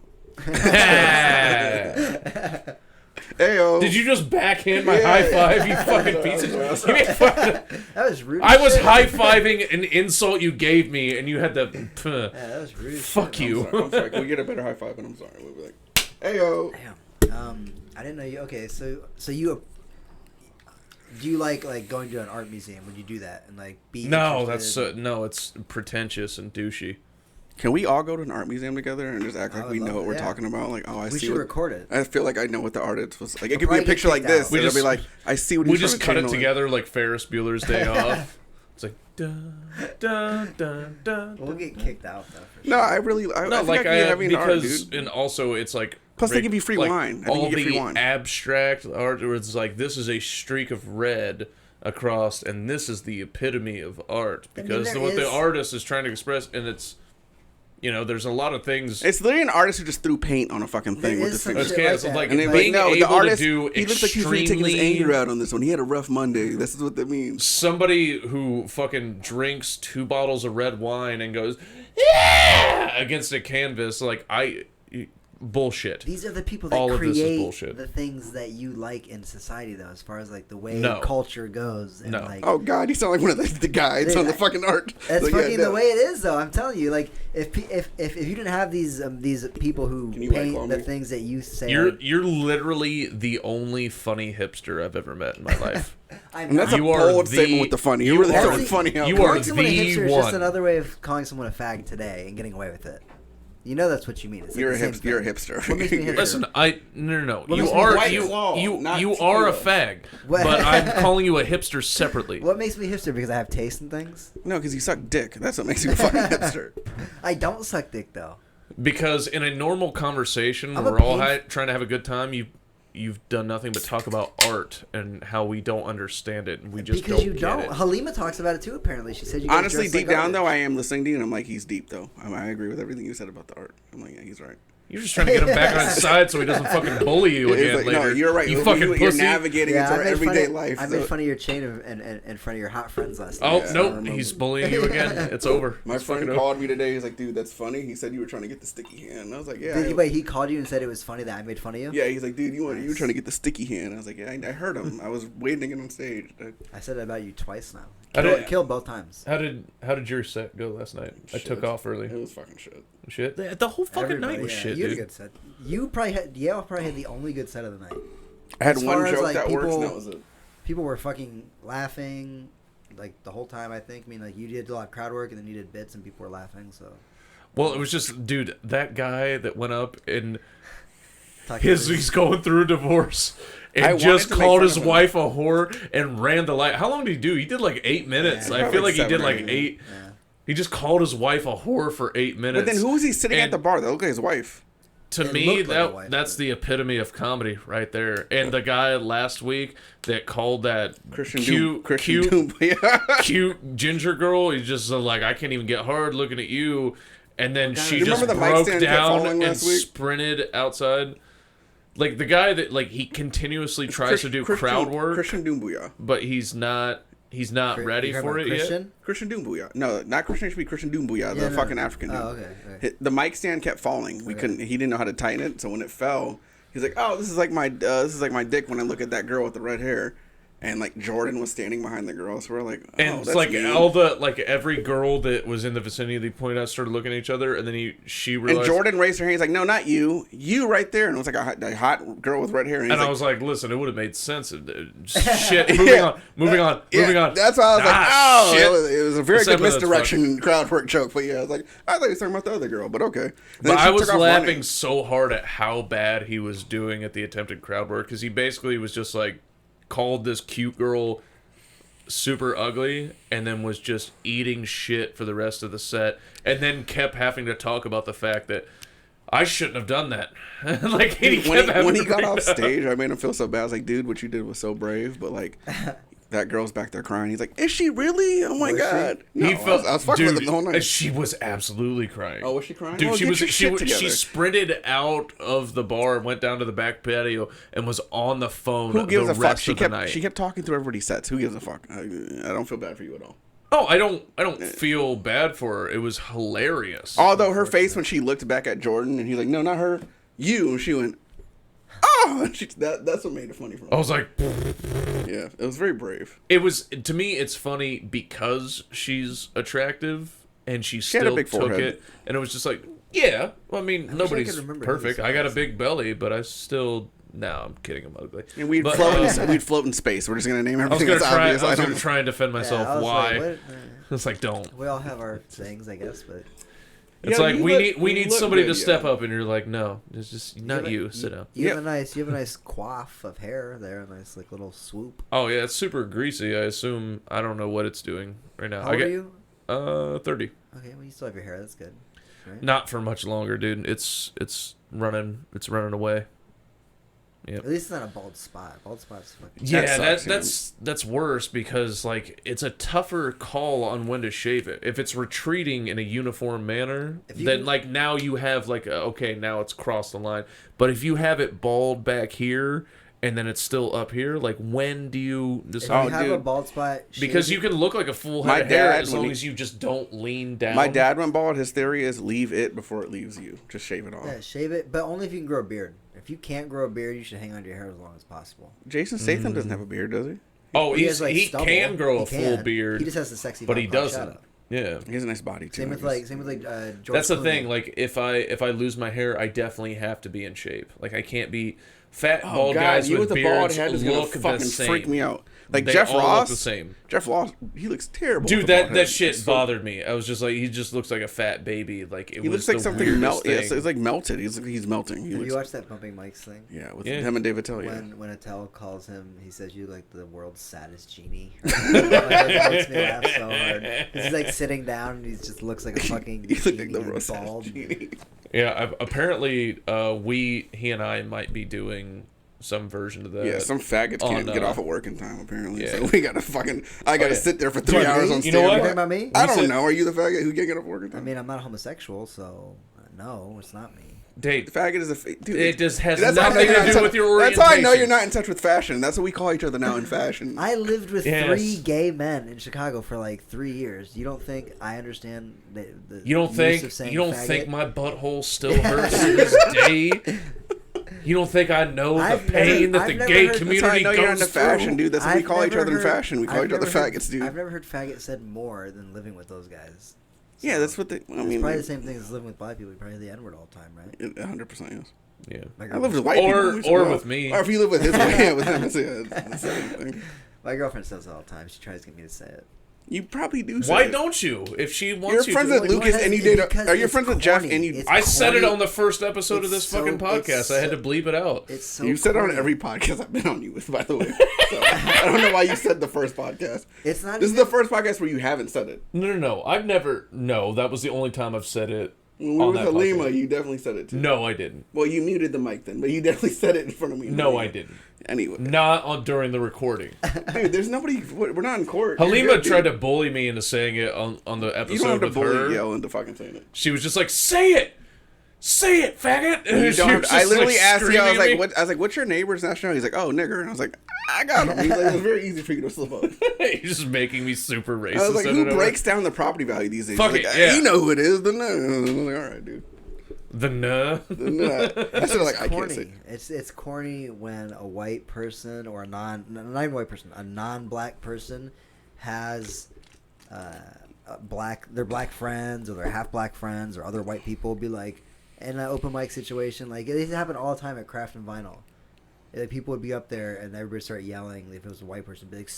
Did Ayo. you just backhand my high five, you fucking piece of shit? Give me a fucking- that was rude. I as was shit. high fiving an insult you gave me, and you had to. Yeah, that was rude. as Fuck shit. you. I'm sorry. Can we get a better high five? And I'm sorry. We'll be like, ayo. Damn. I didn't know you. Okay, so you. Do you like going to an art museum? Would you do that and like be? No, that's interested? no. It's pretentious and douchey. Can we all go to an art museum together and just act I like would we know love what it, we're yeah. talking about? Like, oh, I We see. should What, record it. I feel like I know what the artist was like. It could be probably a get picture like kicked this. out. We And it'll be just- like, I see what We he's just trying cut to it channel. together like Ferris Bueller's Day Off. It's like dun dun dun dun. We'll get kicked out though. For No, sure. I really. I No, feel like we're having art, because dude. and also it's like Plus, they give you free wine. I think all you get free the wine. abstract art, where it's like this is a streak of red across, and this is the epitome of art because there what the is- artist is trying to express, and it's there's a lot of things. It's literally an artist who just threw paint on a fucking thing There with is his some finger. It's shit chaos. like Like, that. And then, being like, no, the able artist, to do he looks like he's really taking his extremely- anger out on this one. He had a rough Monday. This is what that means. Somebody who fucking drinks 2 bottles of red wine and goes yeah against a canvas, like bullshit. These are the people that All of this is create bullshit. the things that you like in society, though, as far as like the way No. culture goes. And, No. like, Oh God, you sound like one of the guides Dude, on the fucking art. that's Like, yeah, fucking no. the way it is, though. I'm telling you, like if you didn't have these people who Can you white claw paint the me? things that you say, You're literally the only funny hipster I've ever met in my life. I'm And that's not. You a are bold the- statement with the funny. you You're really are throwing the- funny out. you there. are Calling someone a the hipster is just one. another way of calling someone a fag today and getting away with it. You know that's what you mean. It's like You're a the same hipster. You're a thing. hipster. What makes me hipster? Listen, no. What You makes me are white you claw, you not you are a tequila. fag, What? but I'm calling you a hipster separately. What makes me hipster? Because I have taste in things. No, because you suck dick. That's what makes you a fucking hipster. I don't suck dick though. Because in a normal conversation, I'm where a we're all pain- trying to have a good time, you've done nothing but talk about art and how we don't understand it, and we just Because don't you get don't. it. Halima talks about it too. Apparently, she said you. guys Honestly, dress deep like down though, I garbage. am listening to you, and I'm like, he's deep though. I agree with everything you said about the art. I'm like, yeah, he's right. You're just trying to get him back on his side so he doesn't fucking bully you Yeah, he's again like, later. no, you're right. You fucking you're pussy. navigating into our I made fun everyday of- life. I so- made fun of your chain in front of your hot friends last Oh night. nope, remember. he's bullying you again. It's over. My It's friend fucking over. called me today. He's like, dude, that's funny. He said you were trying to get the sticky hand. And I was like, yeah. Wait, he called you and said it was funny that I made fun of you? Yeah, he's like, dude, you were trying to get the sticky hand. I was like, yeah, I heard him. I was waiting to get on stage. I said it about you twice now. I did- Killed both times. How did your set go last night? I took Shit. off It early. was fucking shit. Shit, the whole fucking Everybody, night was yeah, shit, you had a dude. good set. Yale probably had the only good set of the night. I had As one far as, joke like, that works, and people- that was it. People were fucking laughing like the whole time. I think. I mean, like you did a lot of crowd work and then you did bits and people were laughing. So Well, it was just, dude, that guy that went up and Talking about he's going through a divorce I and wanted just to make called fun his of him. wife a whore and ran the light. How long did he do? He did like 8 minutes. Yeah, I probably feel like he 7 did or like 8. 8. Yeah. He just called his wife a whore for 8 minutes. But then who was he sitting at And- the bar? That looked like his wife. To It me, looked like a wife, that's but- the epitome of comedy right there. And the guy last week that called that Christian cute, Doom. Yeah. cute ginger girl, he's just like, I can't even get hard looking at you. And then she You just remember the mic broke stand kept down falling and last week? sprinted outside. Like the guy that like he continuously tries to do crowd work, Christian Doombooyah. but he's not ready You heard for about it yet. Christian? Christian Doombooyah. No, not Christian. It should be Christian Doombooyah, the Yeah, no. fucking African dude. Oh, okay. The mic stand kept falling. We couldn't. He didn't know how to tighten it. So when it fell, he's like, "Oh, this is like my dick when I look at that girl with the red hair." and like Jordan was standing behind the girl, so we're like, oh, And that's it's like mean. all the every girl that was in the vicinity they pointed out started looking at each other, and then she realized. And Jordan raised her hand. He's like, no, not you. You right there. And it was like a hot girl with red hair. And I was like, listen, it would have made sense. Shit. Moving on. That's why I was like, oh, shit. it was a very Except good for that's misdirection crowd work joke. But yeah, I was like, I thought he was talking about the other girl, but okay. But I was laughing so hard at how bad he was doing at the attempted crowd work, because he basically was just like, called this cute girl super ugly, and then was just eating shit for the rest of the set, and then kept having to talk about the fact that I shouldn't have done that. Like when he got off stage, I made him feel so bad. I was like, dude, what you did was so brave, but like that girl's back there crying. He's like, is she really? Oh my god! No, I was fucking with him the whole night. She was absolutely crying. Oh, was she crying? Dude, oh, she sprinted out of the bar and went down to the back patio and was on the phone. Who gives the a fuck? rest of the night. She kept talking through everybody's sets. Who gives a fuck? I don't feel bad for you at all. Oh, I don't feel bad for her. It was hilarious. Although her face when she looked back at Jordan and he's like, no, not her, you, and she went, oh, that's what made it funny for me. I was like, yeah, it was very brave. it was, to me, it's funny because she's attractive and she had a still big took forehead. it, and it was just like, yeah. Well, I mean, I nobody's could remember perfect. who I got a was. big belly, but I still. No, I'm kidding. I'm ugly. And we'd But, float in space. We're just gonna name I was everything gonna that's try. obvious. I was I gonna don't. try and defend myself. I was Why? like, what? It's like, don't. We all have our things, I guess, but It's Yeah, like you we need look somebody good, to step yeah. up, and you're like, no, it's just not you. Sit down. you have Yep. a nice coif of hair there, a nice like little swoop. Oh yeah, it's super greasy. I assume I don't know what it's doing right now. How old are you? 30. Okay, well you still have your hair. That's good. Right? Not for much longer, dude. It's running away. At least it's not a bald spot. Bald spot's fucking. Yeah, sucks, that's worse, because like it's a tougher call on when to shave it. If it's retreating in a uniform manner, then like now you have like okay, now it's crossed the line. But if you have it bald back here and then it's still up here, like when do you If decide? you have a bald spot, Because shave you can look like a full My head of hair dad, as when long he- as you just don't lean down. My dad went bald. His theory is leave it before it leaves you. Just shave it off. Yeah, shave it, but only if you can grow a beard. If you can't grow a beard, you should hang on to your hair as long as possible. Jason Statham doesn't have a beard, does he? Oh, He has, like, he stubble. can grow He a full can. beard. He just has the sexy. but vibe he called doesn't. shadow. Yeah. He has a nice body too. Same with George That's the Clooney. thing. Like if I lose my hair, I definitely have to be in shape. Like I can't be fat bald guys you with with the bald beards head is gonna look the fucking same. freak me out. Like They Jeff all look Ross, the same. Jeff Ross, he looks terrible. Dude, with a bald that head. shit It's so- bothered me. I was just like, he just looks like a fat baby. Like it He was looks like the something weirdest melt. Yeah, thing. it's like melted. He's melting. He Have looks, you watched that Bumping Mics thing? yeah, with Yeah. him and David Tell. Yeah, When Attell calls him, he says you like the world's saddest genie. It makes me laugh so hard. He's like sitting down and he just looks like a fucking he looked like genie the and world's bald. saddest genie. Yeah, apparently he and I might be doing some version of that. Yeah, some faggots can't on, get off of work in time apparently. yeah. So we gotta fucking. I gotta yeah. sit there for 3 What, hours me? on You stage. know what? You talking about me? I don't said- know. Are you the faggot who can't get off work in I time? mean, I'm not homosexual, so no, it's not me. Dave, The faggot is a dude. it just has That's how I know nothing you're not to in do touch- with your That's orientation. how I know you're not in touch with fashion. That's what we call each other now in fashion. I lived with Yes. 3 gay men in Chicago for like 3 years. You don't think I understand the You don't use think of saying you don't faggot? think my butthole still hurts to this day? You don't think I know I've the pain never- that the I've gay never heard- That's how I community know you're goes into fashion, through? dude. That's what we I've call each never other in heard- fashion. We call I've each other never heard- faggots, dude. I've never heard faggot said more than living with those guys. Yeah, that's what they. I It's mean, probably the same thing as living with black people. You probably the N word all the time, right? 100% yes. Yeah. My I live with girlfriend- white Or- people. or with me. Or if you live with his yeah, with him, it's the same thing. My girlfriend says it all the time. She tries to get me to say it. You probably do. Say Why it. don't you? If she You're wants you friends to. with Lucas and you date. Are you it's friends with Jeff corny. and you? It's I said it corny. on the first episode of this It's so- fucking podcast. it's I had to so- bleep it out. It's so You said it on corny. every podcast I've been on you with, by the way. So, I don't know why you said the first podcast. It's not. This is the first podcast where you haven't said it. No. I've never. No, that was the only time I've said it. When we were on with that Halima, podcast. you definitely said it too. No, I didn't. Well, you muted the mic then, but you definitely said it in front of me. No, I didn't. Anyway, Not on during the recording. dude, there's nobody. We're not in court. Halima tried to bully me into saying it on the You don't episode have to with bully her. Yale into fucking saying it. She was just like, "Say it, faggot." You She don't was have, I just, literally like, asked you. I was screaming like, at me. "What?" I was like, "What's your neighbor's nationality?" He's like, "Oh, nigger." And I was like, "I got him." He's like, "It was very easy for you to slip up." You're just making me super racist. I was like, out of "Who nowhere. breaks down the property value these days?" Fuck He's it, like, yeah. You know who it is, then no. I was like, "All right, dude." The nah. I said like I can't corny. say. It's corny when a white person or not even white person, a non-black person has their black friends or their half black friends or other white people be like in an open mic situation. Like it happened all the time at Craft and Vinyl. Like, people would be up there and everybody start yelling. If it was a white person, be like,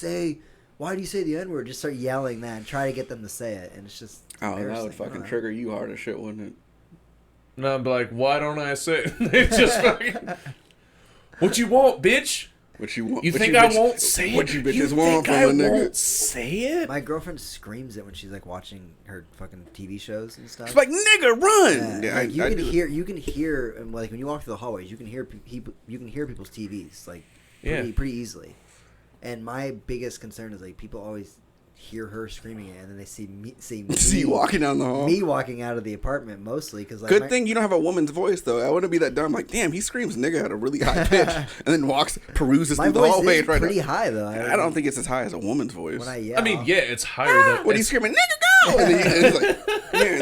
why do you say the N-word? Just start yelling that and try to get them to say it, and it's just that would fucking trigger you hard as shit, wouldn't it? And I'm like, why don't I say it? They just fucking, what you want, bitch? What you want? You think I won't say it? What you bitches want from a nigga? Won't say it? My girlfriend screams it when she's like watching her fucking TV shows and stuff. She's like, nigga, run! Yeah, like, I you can hear, and like when you walk through the hallways, you can hear people's TVs like pretty easily. And my biggest concern is like people always hear her screaming it, and then they see me walking down the hall. Me walking out of the apartment mostly because like good thing you don't have a woman's voice though. I wouldn't be that dumb. Like, damn, he screams nigga at a really high pitch, and then peruses my through the voice hallway. is pretty high though. I don't think it's as high as a woman's voice. When I yell, I mean, yeah, it's higher than when he's screaming nigga go, and then it's like, man,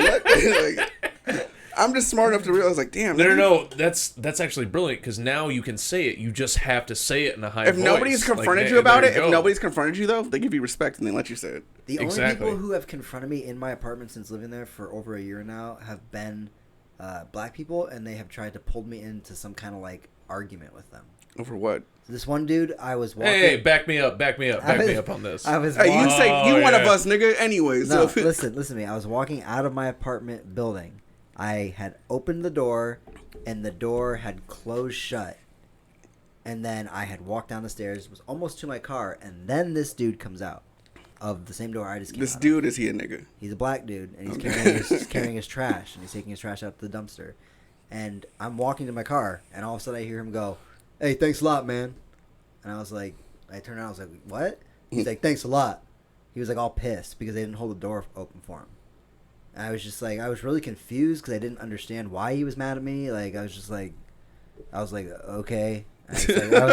like, I'm just smart enough to realize, like, damn. No. That's actually brilliant because now you can say it. You just have to say it in a high voice. If nobody's confronted you about it, if nobody's confronted you though, they give you respect and they let you say it. The only people who have confronted me in my apartment since living there for over a year now have been black people, and they have tried to pull me into some kind of like argument with them. Over what? This one dude, I was walking. Hey, back me up on this. I was. Hey, you say you one of us, nigga. Anyways, no, listen to me. I was walking out of my apartment building. I had opened the door, and the door had closed shut. And then I had walked down the stairs, was almost to my car, and then this dude comes out of the same door I just came out. This dude, is he a nigga? He's a black dude, and he's carrying his trash, and he's taking his trash out to the dumpster. And I'm walking to my car, and all of a sudden I hear him go, "Hey, thanks a lot, man." And I was like, I turned around, I was like, "What?" He's like, "Thanks a lot." He was like all pissed because they didn't hold the door open for him. And I was just like, I was really confused because I didn't understand why he was mad at me. Like, I was like, okay. I was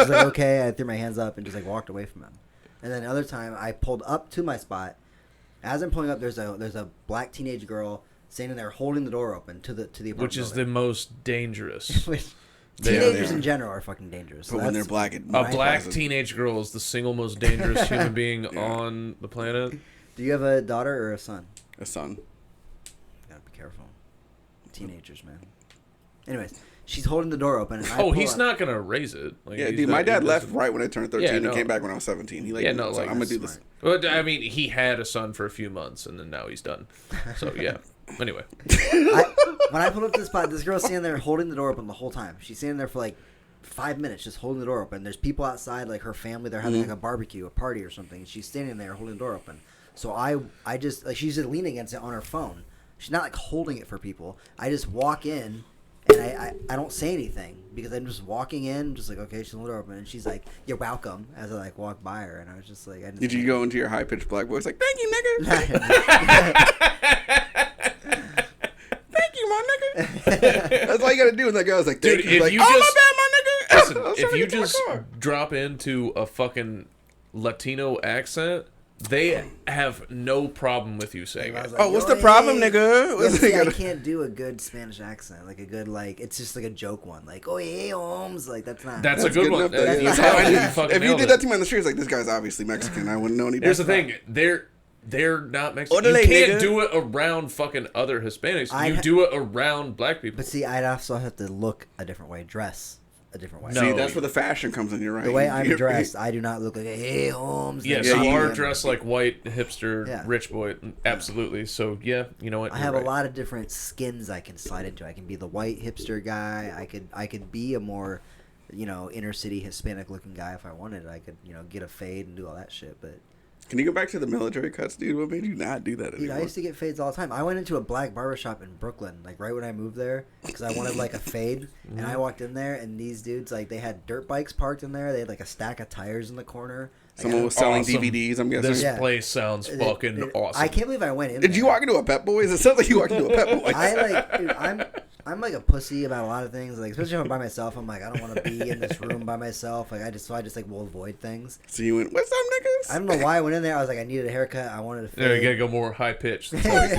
like, okay. I threw my hands up and just like walked away from him. And then another time, I pulled up to my spot. As I'm pulling up, there's a black teenage girl standing there holding the door open to the apartment. Which is the most dangerous. Teenagers in general are fucking dangerous. But when they're black, a black teenage girl is the single most dangerous human being on the planet. Do you have a daughter or a son? A son. Gotta be careful. Teenagers, man. Anyways, she's holding the door open. And he's not gonna raise it. Like, yeah, dude, my dad left right when I turned 13 and came back when I was 17. He I'm gonna do this. But I mean, he had a son for a few months, and then now he's done. So yeah. Anyway, when I pulled up to the spot, this girl's standing there holding the door open the whole time. She's standing there for like 5 minutes just holding the door open. There's people outside, like her family. They're having like a barbecue, a party or something. And she's standing there holding the door open. So I just like she's just leaning against it on her phone. She's not like holding it for people. I just walk in and I don't say anything because I'm just walking in, just like, okay, she's holding the door open, and she's like, "You're welcome," as I like walk by her, and I was just like, did you go into your high pitched black voice like, "Thank you, nigga"? That's all you gotta do. And that guy was like, "Dude, if like, you just, my bad, my nigga." Listen, if you just drop into a fucking Latino accent, they have no problem with you saying it. Like, what's the problem, nigga? See, I can't do a good Spanish accent, like a good it's just like a joke one, like "Oh hey, Holmes," like that's not. That's a good one. If you did that to me on the street, it's like, this guy's obviously Mexican. I wouldn't know any. Here's the thing, they're not Mexican. You can't do it around fucking other Hispanics. You do it around black people. But see, I'd also have to look a different way, dress a different way. No. See, that's where the fashion comes in. You're right. The way I'm dressed, I do not look like a "Hey, Holmes." Yes, you are dressed like white hipster rich boy. Absolutely. So yeah, you know what? I have a lot of different skins I can slide into. I can be the white hipster guy. I could be a more, inner city Hispanic looking guy if I wanted. I could, get a fade and do all that shit, but. Can you go back to the military cuts, dude? What made you not do that anymore? Dude, I used to get fades all the time. I went into a black barbershop in Brooklyn, like right when I moved there, because I wanted like a fade. And I walked in there, and these dudes, like, they had dirt bikes parked in there. They had like a stack of tires in the corner. Someone was selling DVDs, I'm guessing. This place sounds fucking awesome. I can't believe I went in. Did you walk into a Pep Boys? It sounds like you walked into a Pep Boys. Dude, I'm like a pussy about a lot of things. Like, especially if I'm by myself, I'm like, I don't want to be in this room by myself. Like, I just like will avoid things. So you went, "What's up, niggas?" I don't know why I went in there. I was like, I needed a haircut. I wanted to fade. There, you gotta go more high pitched. What's up,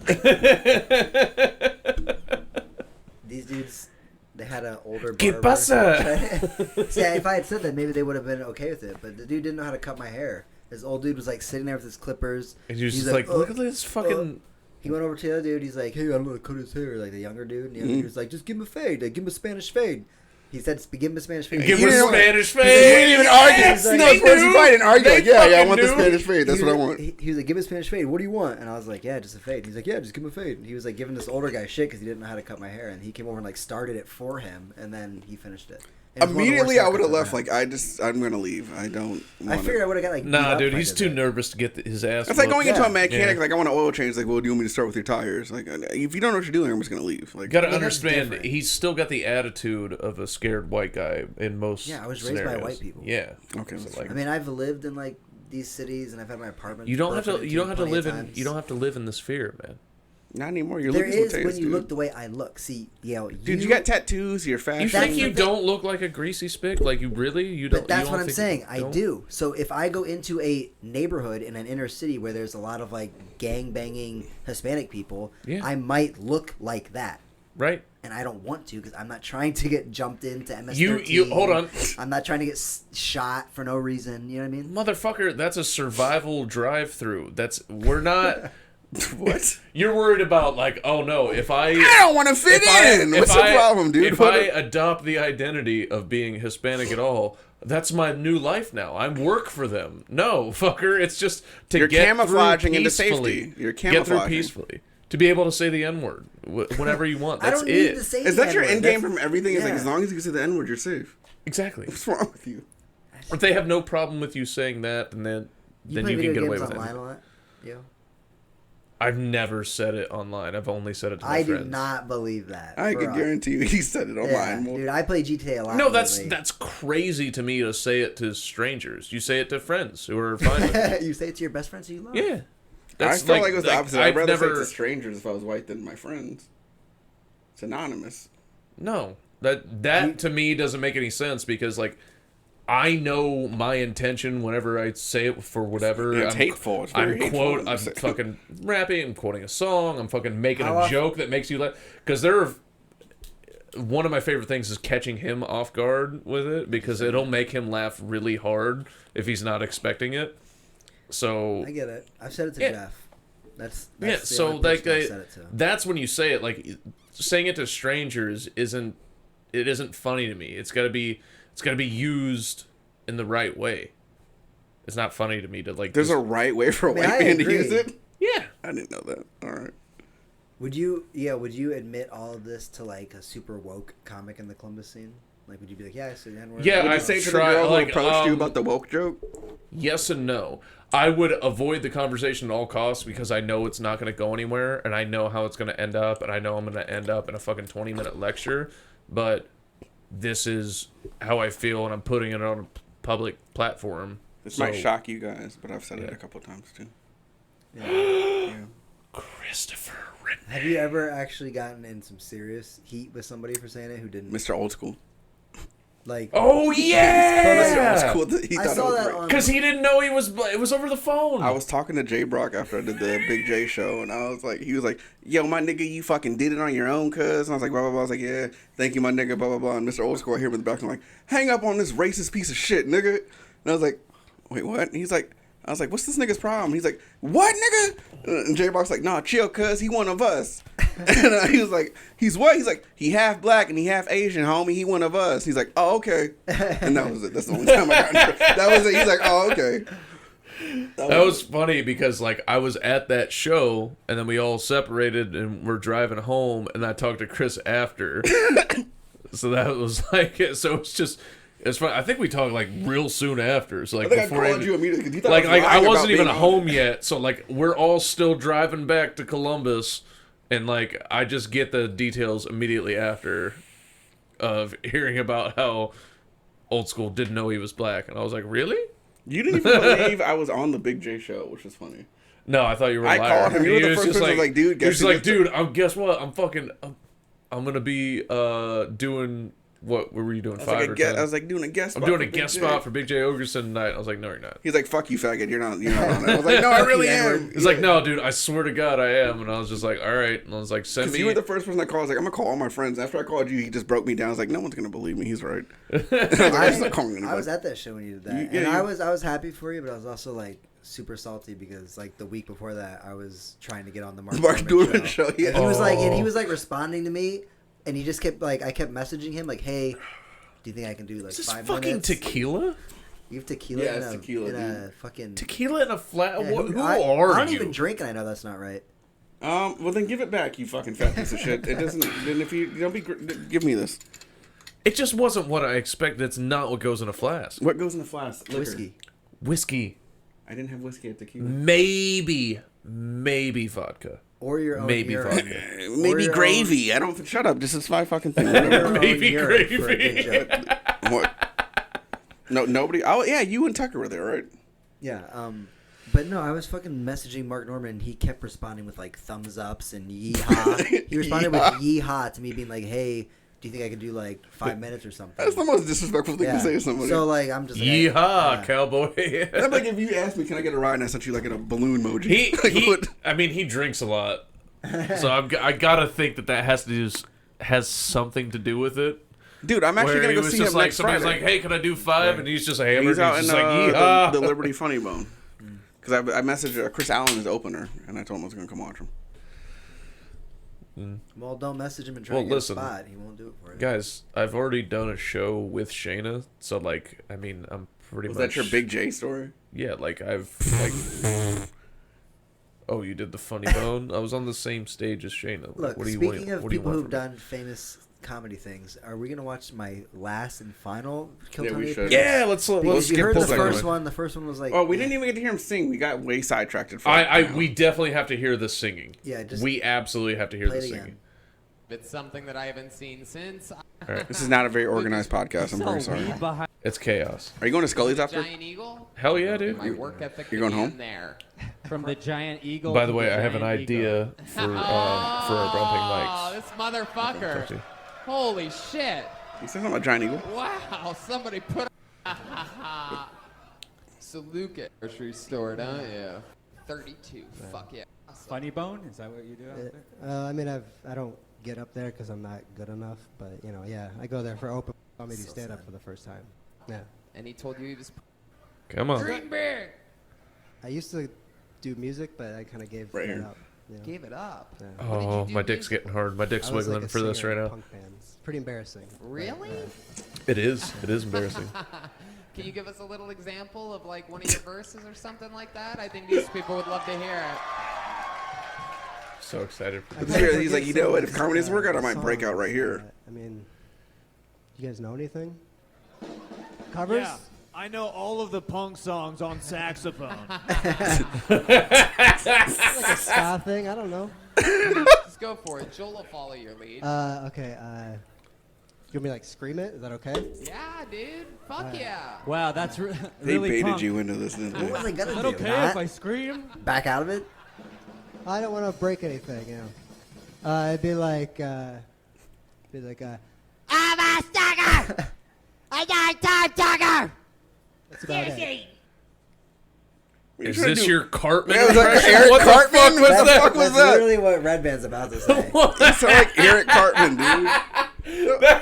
niggas? dudes, they had an older ¿Qué barber. pasa? See, if I had said that, maybe they would have been okay with it. But the dude didn't know how to cut my hair. This old dude was like sitting there with his clippers. And you're just like, look at this fucking. He went over to the other dude. He's like, hey, I don't know how to cut his hair. Like the younger dude. And the other dude was like, just give him a fade. Like, give him a Spanish fade. He said, give him a Spanish fade. Give him a Spanish He fade. didn't even argue. Yes, No, they of course he probably didn't argue. They Like, yeah, I fucking want the knew. Spanish fade. That's what I want. He was like, give him a Spanish fade. What do you want? And I was like, yeah, just a fade. He's like, yeah, just give him a fade. And he was like giving this older guy shit because he didn't know how to cut my hair. And he came over and like started it for him, and then he finished it. And it was one of the Immediately, worst I would have haircuts left. I've Like, I'm gonna leave. I don't. I figured I would have got like. beat Nah, up dude, if I he's did too that. nervous to get his ass. It's like going into Yeah. a mechanic. Yeah. Like, I want an oil change. Like, well, do you want me to start with your tires? Like, if you don't know what you're doing, I'm just gonna leave. Like, Gotta I mean, that's understand, different. he's still got the attitude of a scared white guy in most. Yeah, I was raised by scenarios. white people. Yeah. Okay, So, that's like, I mean, I've lived in like these cities, and I've had my apartment. you don't have to. broken You don't have to into live plenty in. of times. You don't have to live in this fear, man. not anymore. You're There looking is for when taste, you dude. look the way I look. See, Dude, you got tattoos. You're fat. You That's think you the thing. don't look like a greasy spick? Like you really? You don't. But that's you don't what I'm think saying. you I don't? do. So if I go into a neighborhood in an inner city where there's a lot of like gang banging Hispanic people, Yeah. I might look like that. Right. And I don't want to because I'm not trying to get jumped into MS-13. You hold on, I'm not trying to get shot for no reason. You know what I mean? motherfucker. That's a survival drive-through. We're not. What? You're worried about like, oh no, if I don't want to fit in. What's the problem, dude? If I adopt the identity of being Hispanic at all, that's my new life now. I work for them. No, fucker. It's just to You're get camouflaging through into peacefully. safety. You're Get through camouflaging. peacefully. To be able to say the N-word whenever you want. I That's don't it. need to say Is the that your N-word. end game That's- from everything? Is like yeah. as long as you can say the N word, you're safe. Exactly. What's wrong with you? If they have no problem with you saying that, and then You you play can video get away games with online it. a lot? Yeah. I've never said it online. I've only said it to my I friends. do not believe that. I for can us. guarantee you he said it Yeah, online. dude, I play GTA a lot. No, that's lately. that's crazy to me to say it to strangers. You say it to friends who are fine with it. You say it to your best friends who you love. Yeah. I felt like it was the opposite. I'd I've rather say never, it to strangers if I was white than my friends. It's anonymous. No. That to me doesn't make any sense because like I know my intention whenever I say it for whatever. It's hateful. It's very hateful. I'm fucking rapping, I'm quoting a song, I'm fucking making How a often- joke that makes you laugh. Because one of my favorite things is catching him off guard with it because it'll make him laugh really hard if he's not expecting it. So I get it. I've said it to Yeah. Jeff. That's yeah, the so only like person I've said it to. that's when you say it. Like saying it to strangers isn't funny to me. It's got to be used in the right way. It's not funny to me to like. There's just- a right way for a mean, white I man to agree. use it. yeah. I didn't know that. All right. Would you admit all of this to like a super woke comic in the Columbus scene? Like, would you be like, yeah, I said the N-word? Yeah, Would you I've say to the tried- girl who like, approached you about the woke joke? Yes and no. I would avoid the conversation at all costs because I know it's not going to go anywhere, and I know how it's going to end up, and I know I'm going to end up in a fucking 20-minute lecture. But this is how I feel, and I'm putting it on a public platform. This So- might shock you guys, but I've said it Yeah. a couple times too. Yeah. Yeah. Christopher. Have you ever actually gotten in some serious heat with somebody for saying it who didn't? Mr. Old School. Like, Oh Mr. yeah. Old School. He I thought saw it was that great. on. Because he didn't know it was over the phone. I was talking to Jay Brock after I did the Big J show, and I was like, he was like, yo, my nigga, you fucking did it on your own, cuz. And I was like, blah, blah, blah. I was like, yeah, thank you, my nigga, blah, blah, blah. And Mr. Old School, I hear him in the back, I'm like, hang up on this racist piece of shit, nigga. And I was like, wait, what? And he's like, I was like, what's this nigga's problem? He's like, what, nigga? And Jay Brock's like, nah, chill, cuz, he one of us. And he was like, he's what? He's like, he half black and he half Asian, homie. He one of us. He's like, oh, okay. And that was it. That's the only time I got in. That was it. He's like, oh, okay. That was funny because like I was at that show and then we all separated and we're driving home and I talked to Chris after. So that was like so it's funny. I think we talked like real soon after. So like I think before I called you immediately because you thought like I was I lying wasn't about even being home yet. So like we're all still driving back to Columbus and like I just get the details immediately after of hearing about how Old School didn't know he was black and I was like, really? You didn't even believe I was on the Big J show, which is funny. No, I thought you were a I liar. called him. You were the was first just person like, dude, He was guess who like, this- dude, guess what? I'm gonna be doing what were you doing? I was 5 like, or 10? I was like doing a guest I'm spot. doing for a Big guest J. spot for Big J Ogerson tonight. I was like, no, you're not. He's like, fuck you, faggot. You're not on it. I was like, no, I really am. He's like, no, dude, I swear to God, I am. And I was just like, all right. And I was like, send Because me. you were the first person I called. I was like, I'm going to call all my friends. After I called you, he just broke me down. I was like, no one's going to believe me. He's right. I was like, I'm just not calling anybody. I was at that show when you did that, Yeah, and you- I was happy for you, but I was also like super salty because like the week before that I was trying to get on the Mark Mark Norman Norman show, yeah. And he was like responding to me, and he just kept like I kept messaging him like, hey, do you think I can do like Is this 5 fucking minutes? tequila? You have tequila, Yeah, in, it's a, tequila, in a dude. fucking Tequila in a flat. Yeah, who I are don't you? even drink, and I know that's not right. Well, then give it back, you fucking fat piece of shit. It doesn't. Then if you don't be, give me this. It just wasn't what I expected. It's not what goes in a flask. What goes in the flask? Liquor. Whiskey. Whiskey. I didn't have whiskey at tequila. Maybe vodka. Or your own Maybe urine. vodka. Maybe your gravy. I don't. Shut up. This is my fucking thing. Your Whatever. own Maybe urine for a gravy. good joke. What? No, nobody. Oh yeah, you and Tucker were there, right? Yeah, but no, I was fucking messaging Mark Norman, and he kept responding with like thumbs ups and yeehaw. He responded with yeehaw to me, being like, "Hey, do you think I could do like 5 minutes or something?" That's the most disrespectful thing yeah. to say to somebody. So like, I'm just like, Yeehaw, yeah. cowboy. That's like if you asked me, "Can I get a ride?" and I sent you like in a balloon emoji. he, Like, he what? I mean, he drinks a lot, so I gotta think that has something to do with it. Dude, I'm actually Where gonna he go was see just him like, next somebody's Friday. like, "Hey, can I do 5?" And he's just a hammer. He's out in just like, yeehaw. the Liberty Funny Bone. Because I messaged Chris Allen as opener, and I told him I was gonna come watch him. Well, don't message him and try Well, to get listen. a spot. He won't do it for you. Guys, I've already done a show with Shayna, so like, I mean, I'm pretty Was much. that your Big J story? Yeah, like I've like. Oh, you did the funny bone. I was on the same stage as Shayna. Look, what do you speaking want, of what do you people want who've from me? done famous comedy things, are we gonna watch my last and final Kill Yeah, we Tony should. appearance? Yeah, let's Because you get heard the pulled back first in. one. The first one was like, Oh, we didn't even get to hear him sing. We got way sidetracked. We definitely have to hear the singing. Yeah, just we absolutely have to hear play the it singing. again. It's something that I haven't seen since. All right, This is not a very organized podcast. I'm very sorry. it's chaos. Are you going to Scully's after? Giant Eagle. Hell yeah, dude. My work ethic. You're going began home? there. From the giant eagle. By the to way, I have an giant idea eagle. for our bumping Oh, mics. this motherfucker! Holy shit! You said something about Giant Eagle? Wow, somebody put. So Lukas, grocery store, don't you? 32. Fuck yeah. Awesome. Funny bone? Is that what you do out there? I mean, I don't get up there because I'm not good enough. But you know, yeah, I go there for open comedy So stand up sad. for the first time. Yeah, And he told you he was Come on. dream big. I used to do music, but I kind of gave Right that here. up. You know? Gave it up. Yeah. What did you Oh, do my dick's music? getting hard. My dick's I was wiggling like a for this singer right in now. punk bands. Pretty embarrassing. but, Really? It is. It is embarrassing. Can you give us a little example of like one of your verses or something like that? I think these people would love to hear it. So excited for I this. can't He's like, forget you know some what? of If the, comedy doesn't work out, I might songs, break out right here. I mean, you guys know anything? Covers? Yeah, I know all of the punk songs on saxophone. Like a ska thing? I don't know. Just go for it. Joel will follow your lead. Okay. You want me to, like scream it? Is that okay? Yeah, dude. Fuck yeah. Wow, that's They really baited punk. you into this, didn't What they? was I gonna Is that do? okay Not if I scream? back out of it? I don't want to break anything, you know. It'd be like, I'm a stalker! I got time talker! that's about it. What are you Is trying to this do? your Cartman? Yeah, it was like impression? Eric What the Cartman? fuck was What the that? fuck was That's that? literally what Red Band's about to say. You sound like Eric Cartman, dude.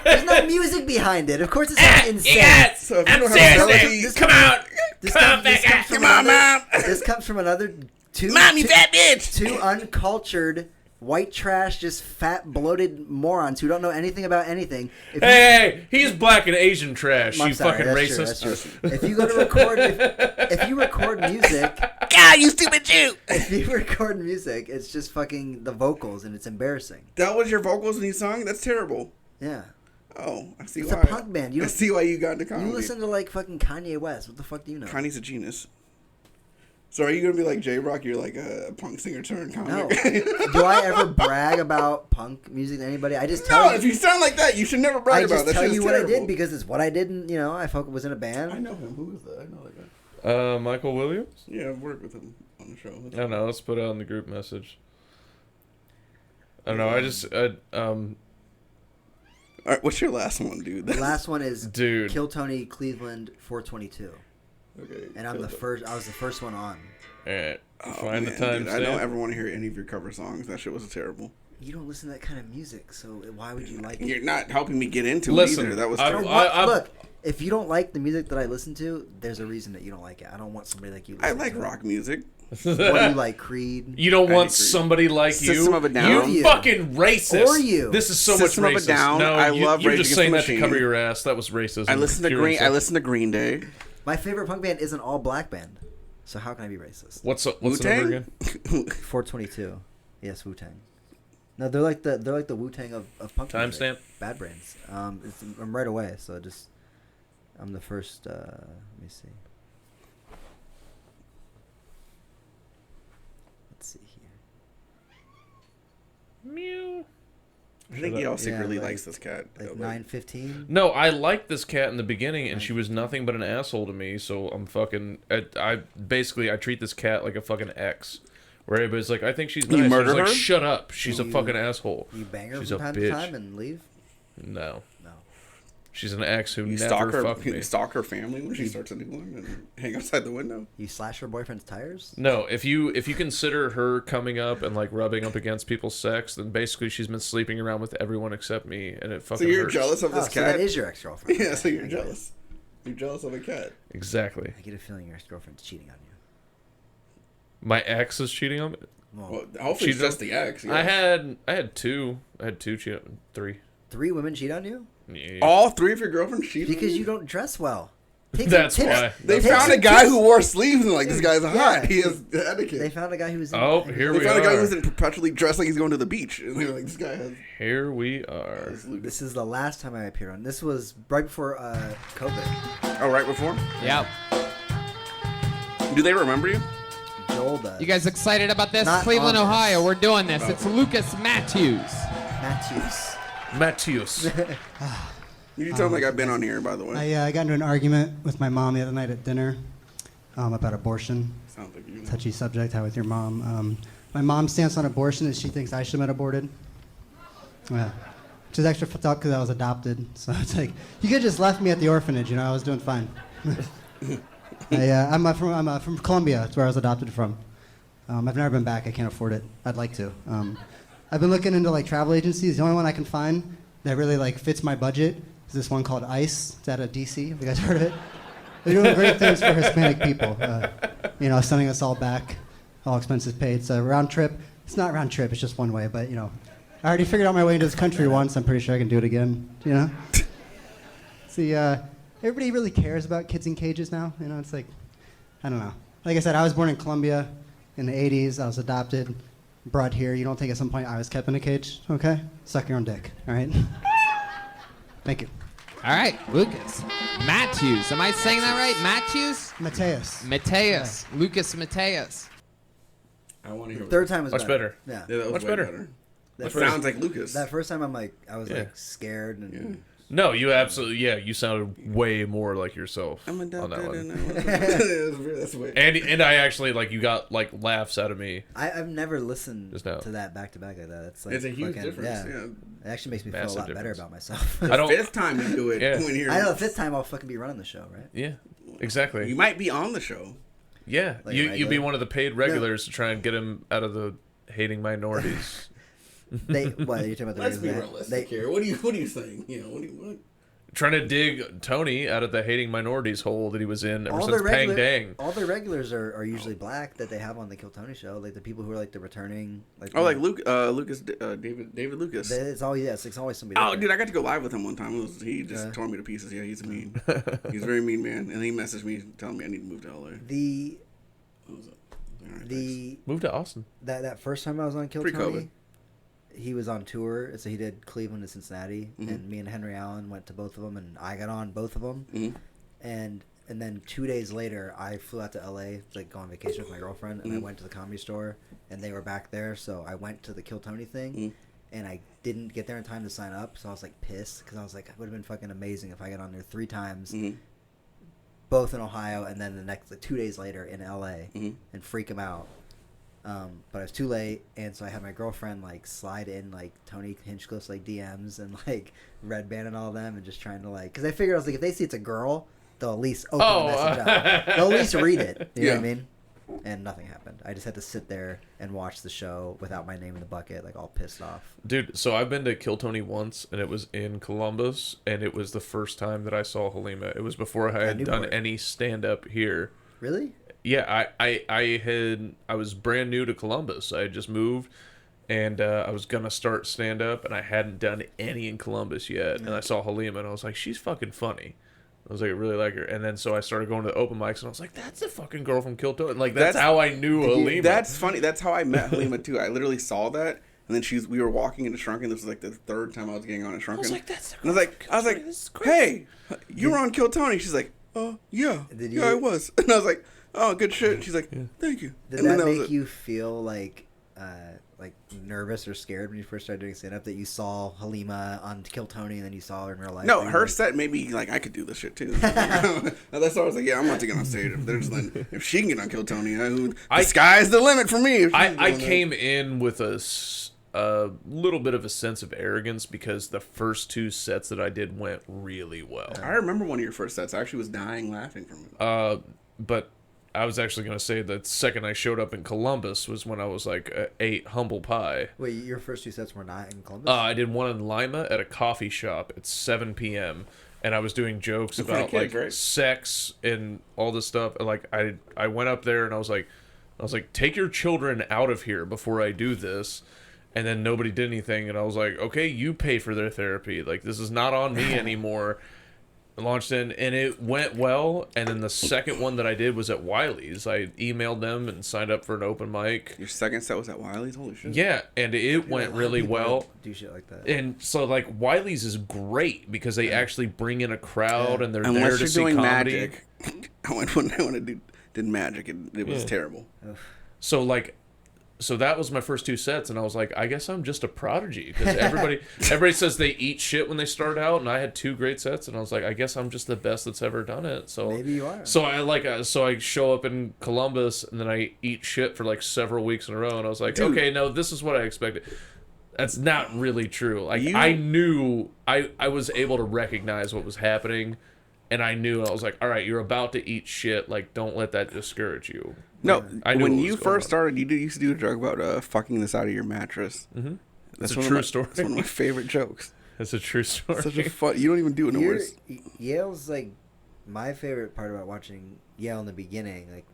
There's no music behind it. Of course, it sounds insane. So if you don't have melody, This Come out! This Come comes, back this comes out. from Come on, another, Mom. This comes from another two Mom, you two- fat bitch. two uncultured, white trash, just fat, bloated morons who don't know anything about anything. If you- Hey, he's black and Asian trash. I'm You sorry, fucking that's true, racist. that's true. If you go to record, if you record music, God, you stupid Jew. if you record music, it's just fucking the vocals, and it's embarrassing. That was your vocals when you sung? That's terrible. Yeah, Oh, I see it's why. a punk band. You I don't, see why you got into comedy. you listen to like fucking Kanye West. What the fuck do you know? Kanye's a genius. So are you gonna be like J-Rock? You're like a punk singer turned No. comic. Do I ever brag about punk music to anybody? I just tell No, you. if you sound like that, you should never brag I about just that. tell shit is you what I terrible. did because it's what I did. And, I was in a I band. know him. Who is that? I know that guy. Michael Williams? Yeah, I've worked with him on the show. I don't know. Let's put it on the group message. I don't know. I just All right, what's your last one, dude? The last one is Dude. Kill Tony Cleveland 422. Okay. And I'm the first. I was the first one on. All right. Oh, Find man, the time dude, I don't stamp. ever want to hear any of your cover songs. That shit was terrible. You don't listen to that kind of music, so why would you like it? You're not helping me get into Listen, it either. That was I- terrible. Look, if you don't like the music that I listen to, there's a reason that you don't like it. I don't want somebody like you. I listening like to it. rock music. What do you like, Creed? You don't I want agree. somebody like System you. of a Down. You fucking racist. Or you. This is so System much of a racist. Down. No, I you, love you're Rage just Against saying the that to Machine. cover your ass. That was racism. I listen to Pure Green. I insult. listen to Green Day. My favorite punk band isn't all black band, so how can I be racist? What's the number again? 422. Yes, Wu Tang. No, they're like the Wu Tang of punk. music. Timestamp? Bad Brains. I'm right away, so I'm the first. Let me see. Let's see here. Mew. I think y'all secretly like- likes this cat. Like 9:15. No, I liked this cat in the beginning, and she was nothing but an asshole to me. So I'm fucking. I basically treat this cat like a fucking ex, where everybody's like, I think she's nice. You I'm murder just like, her? shut up. She's a You- fucking asshole. You bang her She's from a time bitch. to time and leave. No, No. she's an ex who You never stalk her. fucked me. You stalk her family when she starts a new one and hang outside the window. You slash her boyfriend's tires. No, if you consider her coming up and like rubbing up against people's sex, then basically she's been sleeping around with everyone except me, and it So fucking you're hurts. jealous of Oh, this so that cat? is your ex-girlfriend. Yeah, so you're I get it. jealous. You're jealous of a cat. Exactly. I get a feeling your ex-girlfriend's cheating on you. My ex is cheating on me. Well, hopefully it's She just the ex. Yeah. I had two. I had two cheat. Three. 3 women cheat on you Yeah. All 3 of your girlfriends cheat on because you? you don't dress well. Take That's some tips. why. They Take found some a guy tips. who wore sleeves and like, this guy's Yeah. hot. He has etiquette. They found a guy who was. Oh, here They we found a guy who are. was perpetually dressed like he's going to the beach. And they were like, this guy has... Here we are. This is the last time I appeared on. This was right before COVID. Oh, right before? Yep. Do they remember you? Joel does. You guys excited about this? Not Cleveland, on this. Ohio. We're doing this. It's Lucas Matthews. Matthews. Matthias. You tell him like I've been on here, by the way. I got into an argument with my mom the other night at dinner about abortion. Sounds like you. Touchy subject. How with your mom? My mom's stance on abortion is she thinks I should have been aborted. Yeah. Which is extra fucked up because I was adopted. So it's like you could have just left me at the orphanage. You know, I was doing fine. I'm from Colombia. That's where I was adopted from. I've never been back. I can't afford it. I'd like to. I've been looking into like travel agencies. The only one I can find that really like fits my budget is this one called ICE. It's out of DC. Have you guys heard of it? They're doing great things for Hispanic people. You know, sending us all back, all expenses paid. So round trip. It's not round trip. It's just one way. But you know, I already figured out my way into this country once. I'm pretty sure I can do it again. You know. See, everybody really cares about kids in cages now. You know, it's like, I don't know. Like I said, I was born in Colombia in the 80s. I was adopted, brought here. You don't think at some point I was kept in a cage? Okay? Suck your own dick, all right? Thank you. All right, Lucas Matthews. Am I saying that right? Matthews? Mateus. Mateus. Lucas Mateus. I want to hear. Third time was Much better. Yeah. Yeah, that was Much way better. better. That That sounds like Lucas. That first time, I was Yeah. like scared and No, you absolutely. Yeah, you sounded way more like yourself I'm on that adopted one. and that's way. And I actually like you got like laughs out of me. I've never listened Just now. to that back to back like that. It's like It's a huge fucking- difference. Yeah. Yeah. It actually makes me feel a Massive lot better difference. about myself. I don't. Fifth time you do it Yeah. when you're. I know the 5th time I'll fucking be running the show, right? Yeah, exactly. You might be on the show. Yeah, Like you'd be regular? one of the paid regulars to try and get him out of the hating minorities. What are you talking about? The Let's be regulars? realistic here. What are you saying? You know, what? Trying to dig Tony out of the hating minorities hole that he was in ever since Pang Dang. All their regulars are usually black that they have on the Kill Tony show. Like the people who are like the returning. Like Oh, like Lucas, David Lucas. It's always it's always somebody. Oh, different. dude, I got to go live with him one time. He just Yeah. tore me to pieces. Yeah, he's mean. He's a very mean man. And he messaged me telling me I need to move to LA. The What was it? All right, the Move to Austin. that first time I was on Kill Pre-COVID. Tony, he was on tour. So he did Cleveland and Cincinnati, Mhm. and me and Henry Allen went to both of them, and I got on both of them. Mhm. And then 2 days later, I flew out to LA to like go on vacation with my girlfriend, and I Mhm. went to the Comedy Store, and they were back there. So I went to the Kill Tony thing, Mhm. and I didn't get there in time to sign up. So I was like pissed because I was like, it would have been fucking amazing if I got on there 3 times, Mhm. both in Ohio, and then the next 2 days later in LA, Mhm. and freak them out. But I was too late, and so I had my girlfriend like slide in like Tony Hinchcliffe's like DMs and like Red Band and all them, and just trying to like, because I figured I was like, if they see it's a girl, they'll at least open the message up. They'll at least read it. You know what I mean? And nothing happened. I just had to sit there and watch the show without my name in the bucket, like all pissed off. Dude, so I've been to Kill Tony once, and it was in Columbus, and it was the first time that I saw Halima. It was before I had done any stand-up here. Really? Yeah, I was brand new to Columbus. I had just moved, and I was gonna start stand-up, and I hadn't done any in Columbus yet. And I saw Halima, and I was like, she's fucking funny. I was like, I really like her. And then so I started going to the open mics, and I was like, that's the fucking girl from Kill Tony. Like, that's how I knew Halima. That's funny. That's how I met Halima, too. I literally saw that, and then we were walking into Shrunken. This was like the third time I was getting on a Shrunken. I was like, that's the girl. And I was like, hey, you were on Kill Tony. She's like, oh, yeah. I was. And I was like, oh, good shit. She's like, thank you. Did that make you feel like nervous or scared when you first started doing stand-up that you saw Halima on Kill Tony and then you saw her in real life? No, her set made me like, I could do this shit too. That's why I was like, yeah, I'm not to get on stage. If she can get on Kill Tony, the sky's the limit for me. I came in with a little bit of a sense of arrogance because the first two sets that I did went really well. I remember one of your first sets. I actually was dying laughing from it. But I was actually going to say the second I showed up in Columbus was when I was like 8 humble pie. Wait, your first two sets were not in Columbus? I did one in Lima at a coffee shop at 7 p.m. and I was doing jokes about sex and all this stuff. Like I went up there and I was like, take your children out of here before I do this. And then nobody did anything, and I was like, okay, you pay for their therapy. Like, this is not on me anymore. Launched in, and it went well. And then the second one that I did was at Wiley's. I emailed them and signed up for an open mic. Your second set was at Wiley's? Holy shit. Yeah, and it went really well. Do shit like that. And so, like, Wiley's is great because they actually bring in a crowd and they're there to see comedy. Magic. I went when I did magic, and it was terrible. So, like, so that was my first two sets, and I was like, I guess I'm just a prodigy because everybody says they eat shit when they start out, and I had 2 great sets, and I was like, I guess I'm just the best that's ever done it. So maybe you are. So I show up in Columbus, and then I eat shit for like several weeks in a row, and I was like, okay, no, this is what I expected. That's not really true. Like I knew I was able to recognize what was happening. And I knew, I was like, all right, you're about to eat shit. Like, don't let that discourage you. No, when you first started, you used to do a joke about fucking this out of your mattress. Mm-hmm. That's a true story. That's one of my favorite jokes. That's a true story. Such a fun. You don't even do it no worse. Yale's like my favorite part about watching Yale in the beginning, like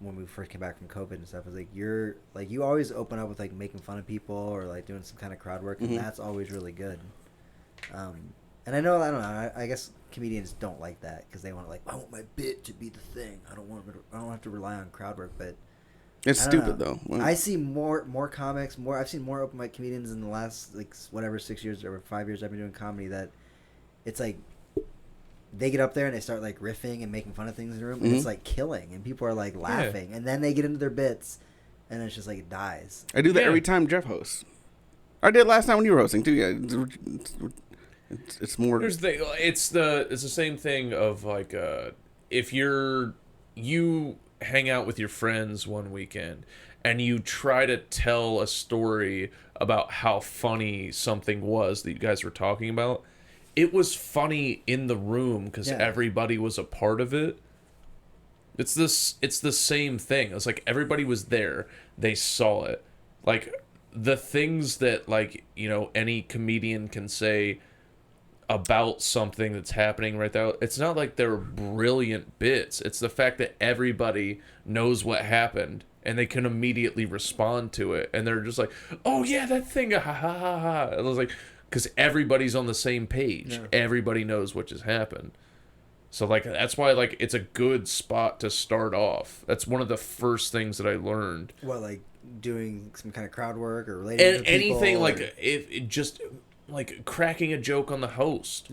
when we first came back from COVID and stuff, is like you always open up with like making fun of people or like doing some kind of crowd work, and that's always really good. And I don't know. I guess comedians don't like that because they want to like, I want my bit to be the thing. I don't have to rely on crowd work, but it's stupid though. I see more comics. I've seen more open mic comedians in the last 6 years or 5 years I've been doing comedy that it's like they get up there and they start like riffing and making fun of things in the room, and it's like killing, and people are like laughing, and then they get into their bits, and it's just like it dies. I do that every time Jeff hosts. I did last time when you were hosting too. Yeah. It's more. It's the same thing of like if you hang out with your friends one weekend and you try to tell a story about how funny something was that you guys were talking about. It was funny in the room because everybody was a part of it. It's the same thing. It's like everybody was there. They saw it. Like the things that like any comedian can say about something that's happening right now, it's not like they're brilliant bits. It's the fact that everybody knows what happened and they can immediately respond to it, and they're just like, oh yeah, that thing, ha ha ha ha. And I was like, because everybody's on the same page. Everybody knows what just happened. So like that's why like it's a good spot to start off. That's one of the first things that I learned. Well, like doing some kind of crowd work or relating to people, anything like if it just like cracking a joke on the host.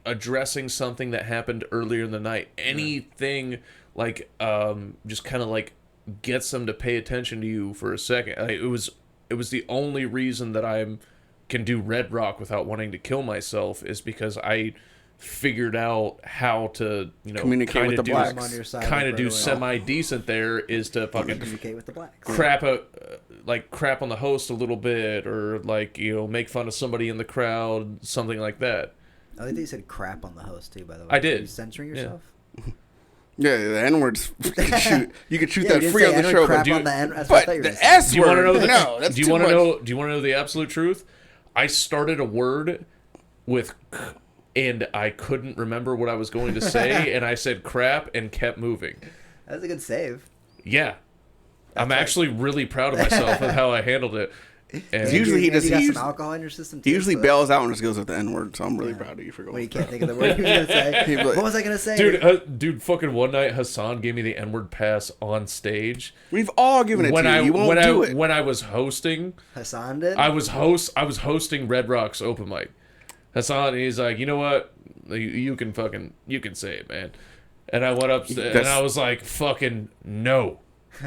Addressing something that happened earlier in the night. Anything like just kind of like gets them to pay attention to you for a second. Like, it was the only reason that I can do Red Rock without wanting to kill myself is because I figured out how to, Communicate with the do, blacks. I'm on your side kind right of do away. semi-decent there is to fucking Communicate with the blacks. crap crap on the host a little bit, or make fun of somebody in the crowd, something like that. I think you said crap on the host too. By the way, I did. Are you censoring Yeah. yourself? Yeah, the N words. You could shoot Yeah, that you didn't free say on the N-word, show, crap but on the N- that's what I but thought you were the gonna say. S Do you want to word. know? No, that's do you too want to much. know? Do you want to know the absolute truth? I started a word with, and I couldn't remember what I was going to say, and I said crap and kept moving. That's a good save. Yeah, I'm actually really proud of myself with how I handled it. And Usually he And does. You He got usually, some alcohol in your system. he Too, usually so bails out and just goes with the N word. So I'm really proud of you for going. When you with can't that. think of the word you were gonna say. He'd be like, What was I gonna say? dude, fucking one night Hassan gave me the N-word pass on stage We've all given it when to you. You won't do it. when I was hosting. Hassan did. I was hosting Red Rock's open mic. Hassan, he's like, you know what? You can say it, man. And I went up and I was like, fucking no,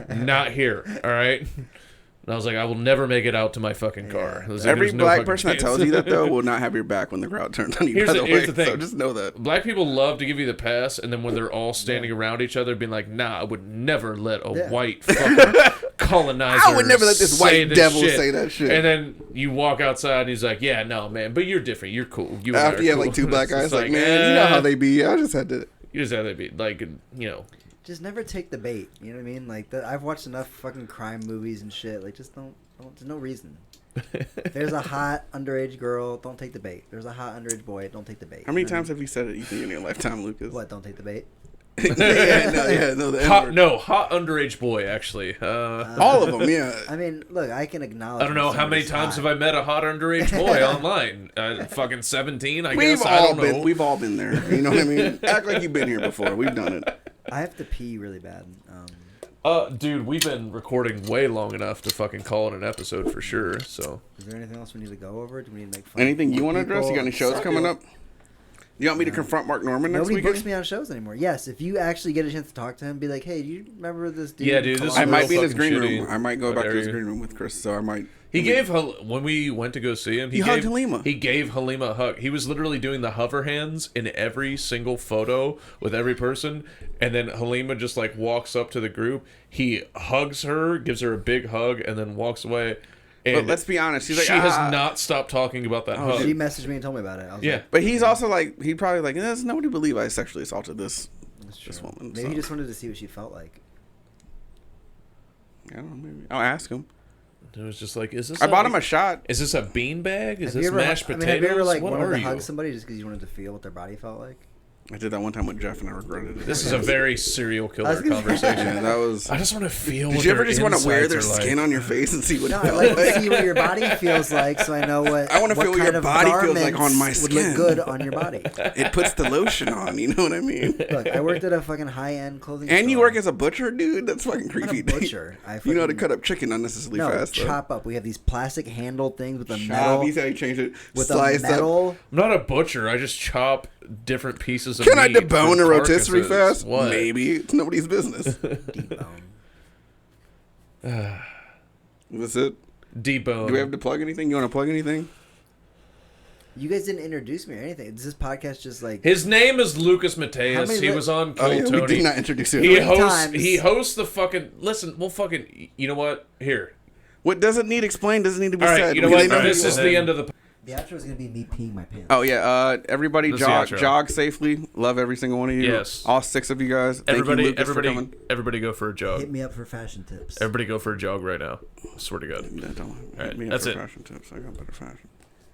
not here. All right. And I was like, I will never make it out to my fucking car. I was like, Every "There's no black fucking person that chance." tells you that though will not have your back when the crowd turns on you. Here's by the- the here's way, the thing. so just know that. Black people love to give you the pass, and then when they're all standing around each other, being like, "Nah, I would never let a Yeah. white fucking colonizer. I would never let this say white this devil shit." say that shit. And then you walk outside, and he's like, "Yeah, no, man, but you're different. You're cool. You and I After are you have cool." like two black It's guys, just like man, you know how they be. I just had to. You just have to be like, Just never take the bait. You know what I mean? Like I've watched enough fucking crime movies and shit. Like just don't. There's no reason. There's a hot underage girl. Don't take the bait. There's a hot underage boy. Don't take the bait. How many You know what I times have you said it? You think in your lifetime, Lucas? mean? What? Don't take the bait. No, the hot, N-word. no, hot underage boy. Actually, All of them, yeah. I mean, look, I can acknowledge. I don't know when how many somebody's times have hot. I met a hot underage boy online. Fucking 17, I We've guess. I all don't know. been. We've all been there. You know what I mean? Act like you've been here before. We've done it. I have to pee really bad. Dude, we've been recording way long enough to fucking call it an episode for sure. So, Is there anything else we need to go over? Do we need to make fun? Anything of you more want to address? You people? got any shows coming up? You want me to confront Mark Norman next Nobody weekend? books me on shows anymore. Yes, if you actually get a chance to talk to him, be like, "Hey, do you remember this dude?" Yeah, dude, this is I real might be in his fucking green shitty. room. I might go How back to dare his you. green room with Chris. So I might. when we went to go see him, He hugged Halima. He gave Halima a hug. He was literally doing the hover hands in every single photo with every person, and then Halima just like walks up to the group. He hugs her, gives her a big hug, and then walks away. And But let's be honest. She's like, she has not stopped talking about that hug. She messaged me and told me about it. I was Yeah. like, But he's also like, he'd probably like, there's nobody believe I sexually assaulted this true. woman. Maybe so. he just wanted to see what she felt like. I don't know. Maybe I'll ask him. It was just like, is this? I bought him a shot. Is this a beanbag? Is Have this you ever, mashed I mean, potatoes? have you ever like what wanted are to you? hug somebody just because you wanted to feel what their body felt like? I did that one time with Jeff and I regretted it. This is a very serial I killer was gonna- conversation. Yeah, that was. I just want to feel. Did what you ever their just want to wear their insides are skin like. on your face and see what No, it I felt like to like? see what your body feels like, so I know what. I wanna feel what kind your of body feels like on my garments Would skin. look good on your body. It puts the lotion on. You know what I mean? Look, I worked at a fucking high-end clothing. And you store. work as a butcher, dude. That's fucking I'm not creepy. a butcher. I You know how to fucking- cut up chicken unnecessarily No, fast. though. chop up. We have these plastic handled things with a Chop. metal. He said he changed it. With Slice a metal. I'm not a butcher. I just chop different pieces of Up. Can I meat debone a from rotisserie carcasses. fast? What? Maybe. It's nobody's business. Debone. That's it. Debone. Do we have to plug anything? You want to plug anything? You guys didn't introduce me or anything. Is this podcast just like? His name is Lukas How Mateus. many He li- was on Oh, Cold yeah, Tony. we did not introduce you. He Three hosts. times. He hosts the fucking. Listen, well, fucking. You know what? Here. What doesn't need explained doesn't need to be All right. said. You know We what? didn't This know. is the end of the. The outro is gonna be me peeing my pants. Oh yeah, everybody This is the jog outro. jog safely. Love every single one of you. Yes. All 6 of you guys. Thank Everybody, you, Lucas, for coming. everybody, go for a jog. Hit me up for fashion tips. Everybody, go for a jog right now. I swear to God. Yeah, don't right, hit me up that's for it. fashion tips. I got better fashion.